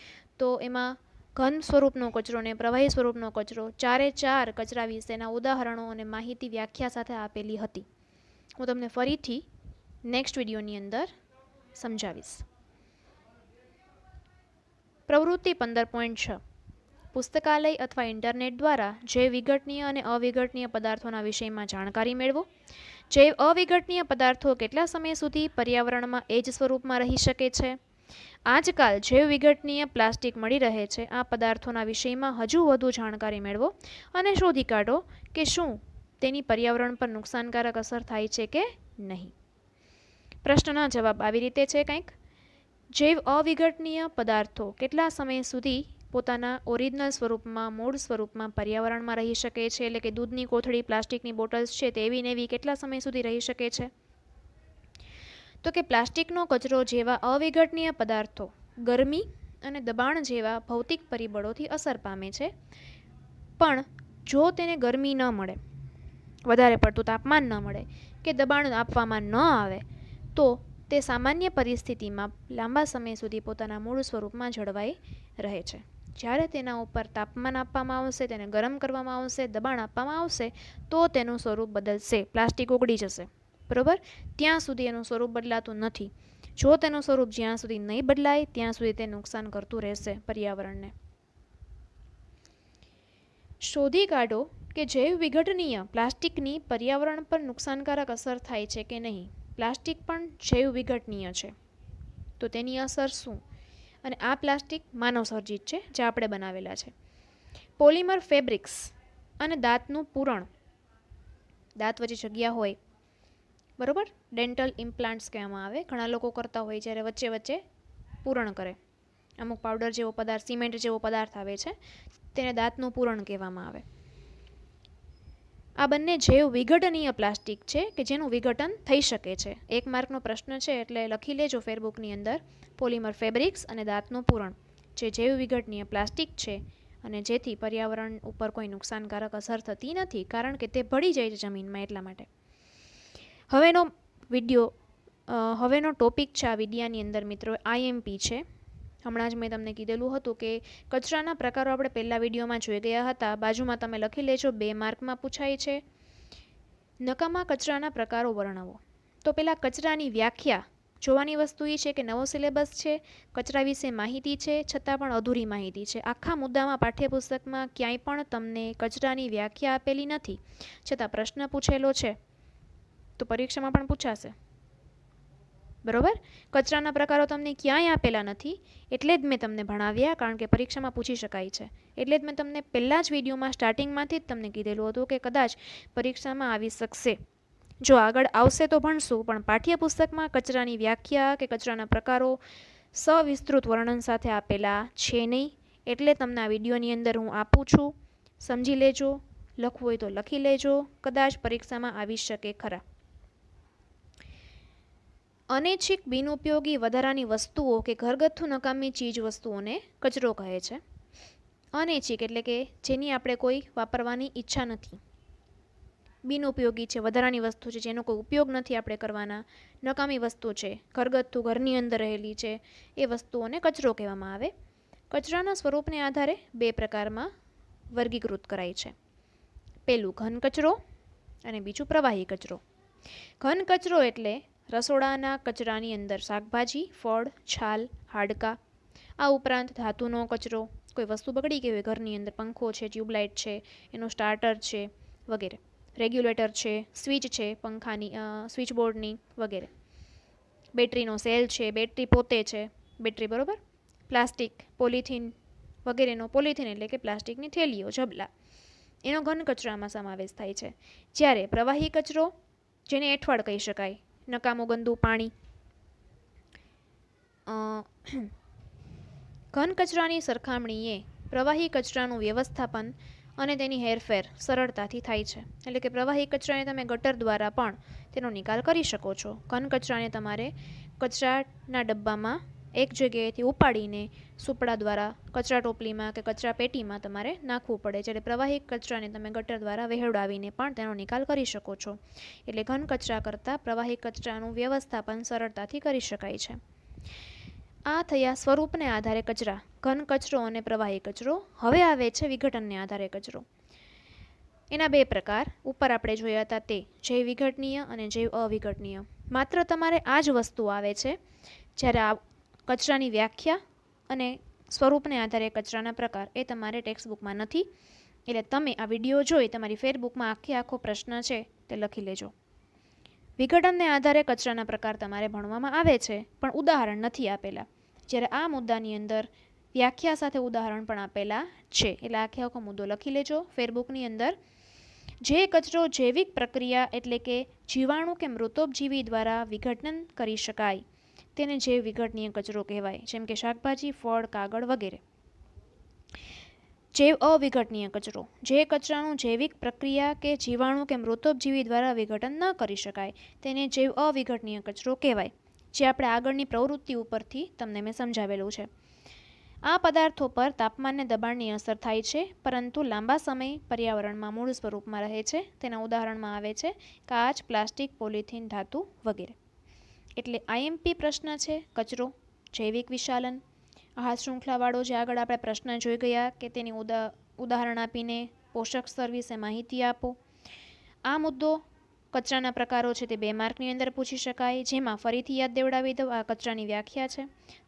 તો એમાં ઘન સ્વરૂપનો કચરો અને પ્રવાહી સ્વરૂપનો કચરો ચારે ચાર કચરા વિશેના ઉદાહરણો અને માહિતી વ્યાખ્યા સાથે આપેલી હતી. હું તમને ફરીથી નેક્સ્ટ વિડીયોની અંદર સમજાવીશ. પ્રવૃત્તિ 15.6 પુસ્તકાલય અથવા ઇન્ટરનેટ દ્વારા જૈવ વિઘટનીય અને અવિઘટનીય પદાર્થોના વિષયમાં જાણકારી મેળવો. જૈવ અવિઘટનીય પદાર્થો કેટલા સમય સુધી પર્યાવરણમાં એ જ સ્વરૂપમાં રહી શકે છે? આજકાલ જૈવ વિઘટનીય પ્લાસ્ટિક મળી રહે છે. આ પદાર્થોના વિષયમાં હજુ વધુ જાણકારી મેળવો અને શોધી કાઢો કે શું તેની પર્યાવરણ પર નુકસાનકારક અસર થાય છે કે નહીં. પ્રશ્નના જવાબ આવી રીતે છે કંઈક, જૈવ અવિઘટનીય પદાર્થો કેટલા સમય સુધી પોતાના ઓરિજિનલ સ્વરૂપમાં, મૂળ સ્વરૂપમાં પર્યાવરણમાં રહી શકે છે? એટલે કે દૂધની કોથળી, પ્લાસ્ટિકની બોટલ્સ છે તે એવી ને એવી કેટલા સમય સુધી રહી શકે છે? તો કે પ્લાસ્ટિકનો કચરો જેવા અવિઘટનીય પદાર્થો ગરમી અને દબાણ જેવા ભૌતિક પરિબળોથી અસર પામે છે, પણ જો તેને ગરમી ન મળે, વધારે પડતું તાપમાન ન મળે કે દબાણ આપવામાં ન આવે તો તે સામાન્ય પરિસ્થિતિમાં લાંબા સમય સુધી પોતાના મૂળ સ્વરૂપમાં જળવાઈ રહે છે. જ્યારે તેના ઉપર તાપમાન આપવામાં આવશે, તેને ગરમ કરવામાં આવશે, દબાણ આપવામાં આવશે તો તેનું સ્વરૂપ બદલશે, પ્લાસ્ટિક ઓગળી જશે, બરાબર. ત્યાં સુધી એનું સ્વરૂપ બદલાતું નથી. જો તેનું સ્વરૂપ જ્યાં સુધી નહીં બદલાય ત્યાં સુધી તે નુકસાન કરતું રહેશે પર્યાવરણને. શોધી કાઢો કે જૈવ વિઘટનીય પ્લાસ્ટિકની પર્યાવરણ પર નુકસાનકારક અસર થાય છે કે નહીં. પ્લાસ્ટિક પણ જૈવ વિઘટનીય છે તો તેની અસર શું? અને આ પ્લાસ્ટિક માનવ સર્જિત છે જે આપણે બનાવેલા છે. પોલિમર ફેબ્રિક્સ અને દાંતનું પૂરણ, દાંત વચ્ચે જગ્યા હોય, બરાબર, ડેન્ટલ ઇમ્પ્લાન્ટ્સ કહેવામાં આવે, ઘણા લોકો કરતા હોય જ્યારે વચ્ચે વચ્ચે પૂરણ કરે, અમુક પાવડર જેવો પદાર્થ, સિમેન્ટ જેવો પદાર્થ આવે છે તેને દાંતનું પૂરણ કહેવામાં આવે. આ બંને જૈવ વિઘટનીય પ્લાસ્ટિક છે કે જેનું વિઘટન થઈ શકે છે. એક માર્કનો પ્રશ્ન છે એટલે લખી લેજો ફેરબુકની અંદર, પોલિમર ફેબ્રિક્સ અને દાંતનું પૂરણ જે જૈવ વિઘટનીય પ્લાસ્ટિક છે અને જેથી પર્યાવરણ ઉપર કોઈ નુકસાનકારક અસર થતી નથી, કારણ કે તે ભળી જાય છે જમીનમાં, એટલા માટે. હવેનો ટોપિક છે આ વિડિયાની અંદર મિત્રો IMP છે. હમણાં જ મેં તમને કીધેલું હતું કે કચરાના પ્રકારો આપણે પહેલા વિડીયોમાં જોઈ ગયા હતા. બાજુમાં તમે લખી લેજો, 2 માર્કમાં પૂછાય છે. નકામા કચરાના પ્રકારો વર્ણવો. તો પહેલાં કચરાની વ્યાખ્યા જોવાની વસ્તુ એ છે કે નવો સિલેબસ છે, કચરા વિશે માહિતી છે છતાં પણ અધૂરી માહિતી છે. આખા મુદ્દામાં પાઠ્યપુસ્તકમાં ક્યાંય પણ તમને કચરાની વ્યાખ્યા આપેલી નથી, છતાં પ્રશ્ન પૂછેલો છે તો પરીક્ષામાં પણ પૂછાશે, બરોબર. કચરાના પ્રકારો તમને ક્યાંય આપેલા નથી એટલે જ મેં તમને ભણાવ્યા, કારણ કે પરીક્ષામાં પૂછી શકાય છે. એટલે જ મેં તમને પહેલા જ વિડીયોમાં સ્ટાર્ટિંગમાંથી જ તમને કીધેલું હતું કે કદાચ પરીક્ષામાં આવી શકશે. જો આગળ આવશે તો ભણશું, પણ પાઠ્યપુસ્તકમાં કચરાની વ્યાખ્યા કે કચરાના પ્રકારો સવિસ્તૃત વર્ણન સાથે આપેલા છે નહીં. એટલે તમને આ વિડીયોની અંદર હું આપું છું, સમજી લેજો, લખવું હોય તો લખી લેજો, કદાચ પરીક્ષામાં આવી શકે ખરા. અનૈચ્છિક બિનઉપયોગી વધારાની વસ્તુઓ કે ઘરગથ્થુ નકામી ચીજ વસ્તુઓને કચરો કહે છે. અનૈચ્છિક એટલે કે જેની આપણે કોઈ વાપરવાની ઈચ્છા નથી. બિનઉપયોગી છે, વધારાની વસ્તુ છે, જેનો કોઈ ઉપયોગ નથી આપણે કરવાના, નકામી વસ્તુ છે, ઘરગથ્થુ ઘરની અંદર રહેલી છે, એ વસ્તુઓને કચરો કહેવામાં આવે. કચરાના સ્વરૂપને આધારે બે પ્રકારમાં વર્ગીકૃત કરાય છે. પહેલું ઘન કચરો અને બીજું પ્રવાહી કચરો. ઘન કચરો એટલે રસોડાના કચરાની અંદર શાકભાજી, ફળ, છાલ, હાડકાં, આ ઉપરાંત ધાતુનો કચરો, કોઈ વસ્તુ બગડી ગઈ હોય ઘરની અંદર, પંખો છે, ટ્યુબલાઇટ છે, એનું સ્ટાર્ટર છે વગેરે, રેગ્યુલેટર છે, સ્વિચ છે પંખાની, સ્વિચબોર્ડની વગેરે, બેટરીનો સેલ છે, બેટરી પોતે છે, બેટરી બરોબર, પ્લાસ્ટિક, પોલિથીન વગેરેનો, પોલિથીન એટલે કે પ્લાસ્ટિકની થેલીઓ, ઝબલા, એનો ઘન કચરામાં સમાવેશ થાય છે. જ્યારે પ્રવાહી કચરો, જેને એઠવાડ કહી શકાય, નકામું ગંદુ પાણી. ઘન કચરાની સરખામણીએ પ્રવાહી કચરાનું વ્યવસ્થાપન અને તેની હેરફેર સરળતાથી થાય છે. એટલે કે પ્રવાહી કચરાને તમે ગટર દ્વારા પણ તેનો નિકાલ કરી શકો છો. ઘન કચરાને તમારે કચરાના ડબ્બામાં એક જગ્યાએથી ઉપાડીને સુપડા દ્વારા કચરા ટોપલીમાં કે કચરા પેટીમાં તમારે નાખવું પડે. જ્યારે પ્રવાહી કચરાને તમે ગટર દ્વારા વહેવડાવીને પણ તેનો નિકાલ કરી શકો છો. એટલે ઘન કચરા કરતાં પ્રવાહી કચરાનું વ્યવસ્થાપન સરળતાથી કરી શકાય છે. આ થયા સ્વરૂપને આધારે કચરા, ઘન કચરો અને પ્રવાહી કચરો. હવે આવે છે વિઘટનને આધારે કચરો. એના બે પ્રકાર ઉપર આપણે જોયા હતા, તે જૈવ વિઘટનીય અને જૈવ અવિઘટનીય. માત્ર તમારે આ જ વસ્તુ આવે છે જ્યારે આ કચરાની વ્યાખ્યા અને સ્વરૂપને આધારે કચરાના પ્રકાર એ તમારે ટેક્સ્ટબુકમાં નથી. એટલે તમે આ વિડીયો જોઈ તમારી ફેરબુકમાં આખો પ્રશ્ન છે તે લખી લેજો. વિઘટનને આધારે કચરાના પ્રકાર તમારે ભણવામાં આવે છે, પણ ઉદાહરણ નથી આપેલા. જ્યારે આ મુદ્દાની અંદર વ્યાખ્યા સાથે ઉદાહરણ પણ આપેલા છે. એટલે આખો મુદ્દો લખી લેજો ફેરબુકની અંદર. જે કચરો જૈવિક પ્રક્રિયા એટલે કે જીવાણુ કે મૃતોપજીવી દ્વારા વિઘટન કરી શકાય તેને જૈવ વિઘટનીય કચરો કહેવાય, જેમ કે શાકભાજી, ફળ, કાગળ વગેરે. જૈવ અવિઘટનીય કચરો, જે કચરાનું જૈવિક પ્રક્રિયા કે જીવાણુ કે મૃતોપજીવી દ્વારા વિઘટન ન કરી શકાય તેને જૈવ અવિઘટનીય કચરો કહેવાય, જે આપણે આગળની પ્રવૃત્તિ ઉપરથી તમને મેં સમજાવેલું છે. આ પદાર્થો પર તાપમાન અને દબાણની અસર થાય છે, પરંતુ લાંબા સમય પર્યાવરણમાં મૂળ સ્વરૂપમાં રહે છે. તેના ઉદાહરણમાં આવે છે કાચ, પ્લાસ્ટિક, પોલિથીન, ધાતુ વગેરે. એટલે આઈએમપી પ્રશ્ન છે કચરો, જૈવિક વિશાલન, આહાર શૃંખલાવાળો જે આગળ આપણે પ્રશ્ન જોઈ ગયા કે તેની ઉદાહરણ આપીને પોષક સ્તર વિશે માહિતી આપો. આ મુદ્દો કચરાના પ્રકારો છે તે 2 માર્કની અંદર પૂછી શકાય, જેમાં ફરીથી યાદ દેવડાવી દઉં, આ કચરાની વ્યાખ્યા છે.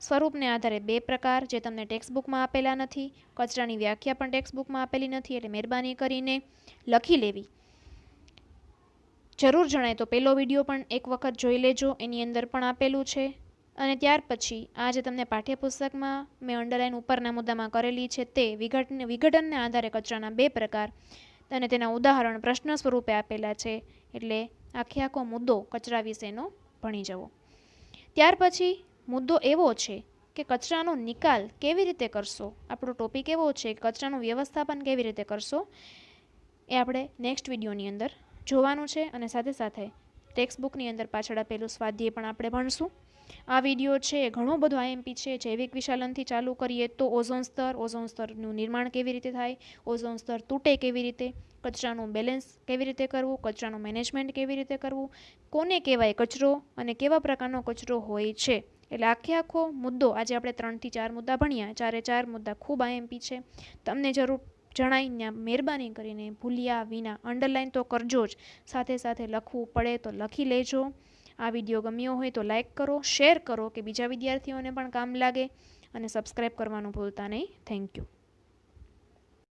સ્વરૂપને આધારે 2 પ્રકાર જે તમને ટેક્સ્ટબુકમાં આપેલા નથી, કચરાની વ્યાખ્યા પણ ટેક્સ્ટબુકમાં આપેલી નથી, એટલે મહેરબાની કરીને લખી લેવી. જરૂર જણાય તો પહેલો વિડીયો પણ એક વખત જોઈ લેજો, એની અંદર પણ આપેલું છે. અને ત્યાર પછી આ જે તમને પાઠ્યપુસ્તકમાં મેં અંડરલાઈન ઉપરના મુદ્દામાં કરેલી છે તે વિઘટનને આધારે કચરાના 2 પ્રકાર અને તેના ઉદાહરણ પ્રશ્ન સ્વરૂપે આપેલા છે. એટલે આખો મુદ્દો કચરા વિશેનો ભણી જવો. ત્યાર પછી મુદ્દો એવો છે કે કચરાનો નિકાલ કેવી રીતે કરશો. આપણો ટોપિક એવો છે કે કચરાનું વ્યવસ્થાપન કેવી રીતે કરશો, એ આપણે નેક્સ્ટ વિડીયોની અંદર જોવાનું છે. અને સાથે સાથે ટેક્સ્ટબુકની અંદર પાછળ આપેલું સ્વાધ્યાય પણ આપણે ભણશું. આ વિડીયો છે એ ઘણો બધો આઈએમપી છે. જૈવિક વિશાલનથી ચાલુ કરીએ તો ઓઝોન સ્તરનું નિર્માણ કેવી રીતે થાય, ઓઝોન સ્તર તૂટે કેવી રીતે, કચરાનું બેલેન્સ કેવી રીતે કરવું, કચરાનું મેનેજમેન્ટ કેવી રીતે કરવું, કોને કહેવાય કચરો અને કેવા પ્રકારનો કચરો હોય છે. એટલે આખો મુદ્દો આજે આપણે 3 થી 4 મુદ્દા ભણ્યા. 4 મુદ્દા ખૂબ આઈએમપી છે. તમને જરૂર જણાય મહેરબાની કરીને ભૂલ્યા વિના અંડરલાઈન તો કરજો જ, સાથે સાથે લખવું પડે તો લખી લેજો. આ વિડીયો ગમ્યો હોય તો લાઇક કરો, શેર કરો કે બીજા વિદ્યાર્થીઓને પણ કામ લાગે, અને સબસ્ક્રાઈબ કરવાનું ભૂલતા નહીં. Thank you.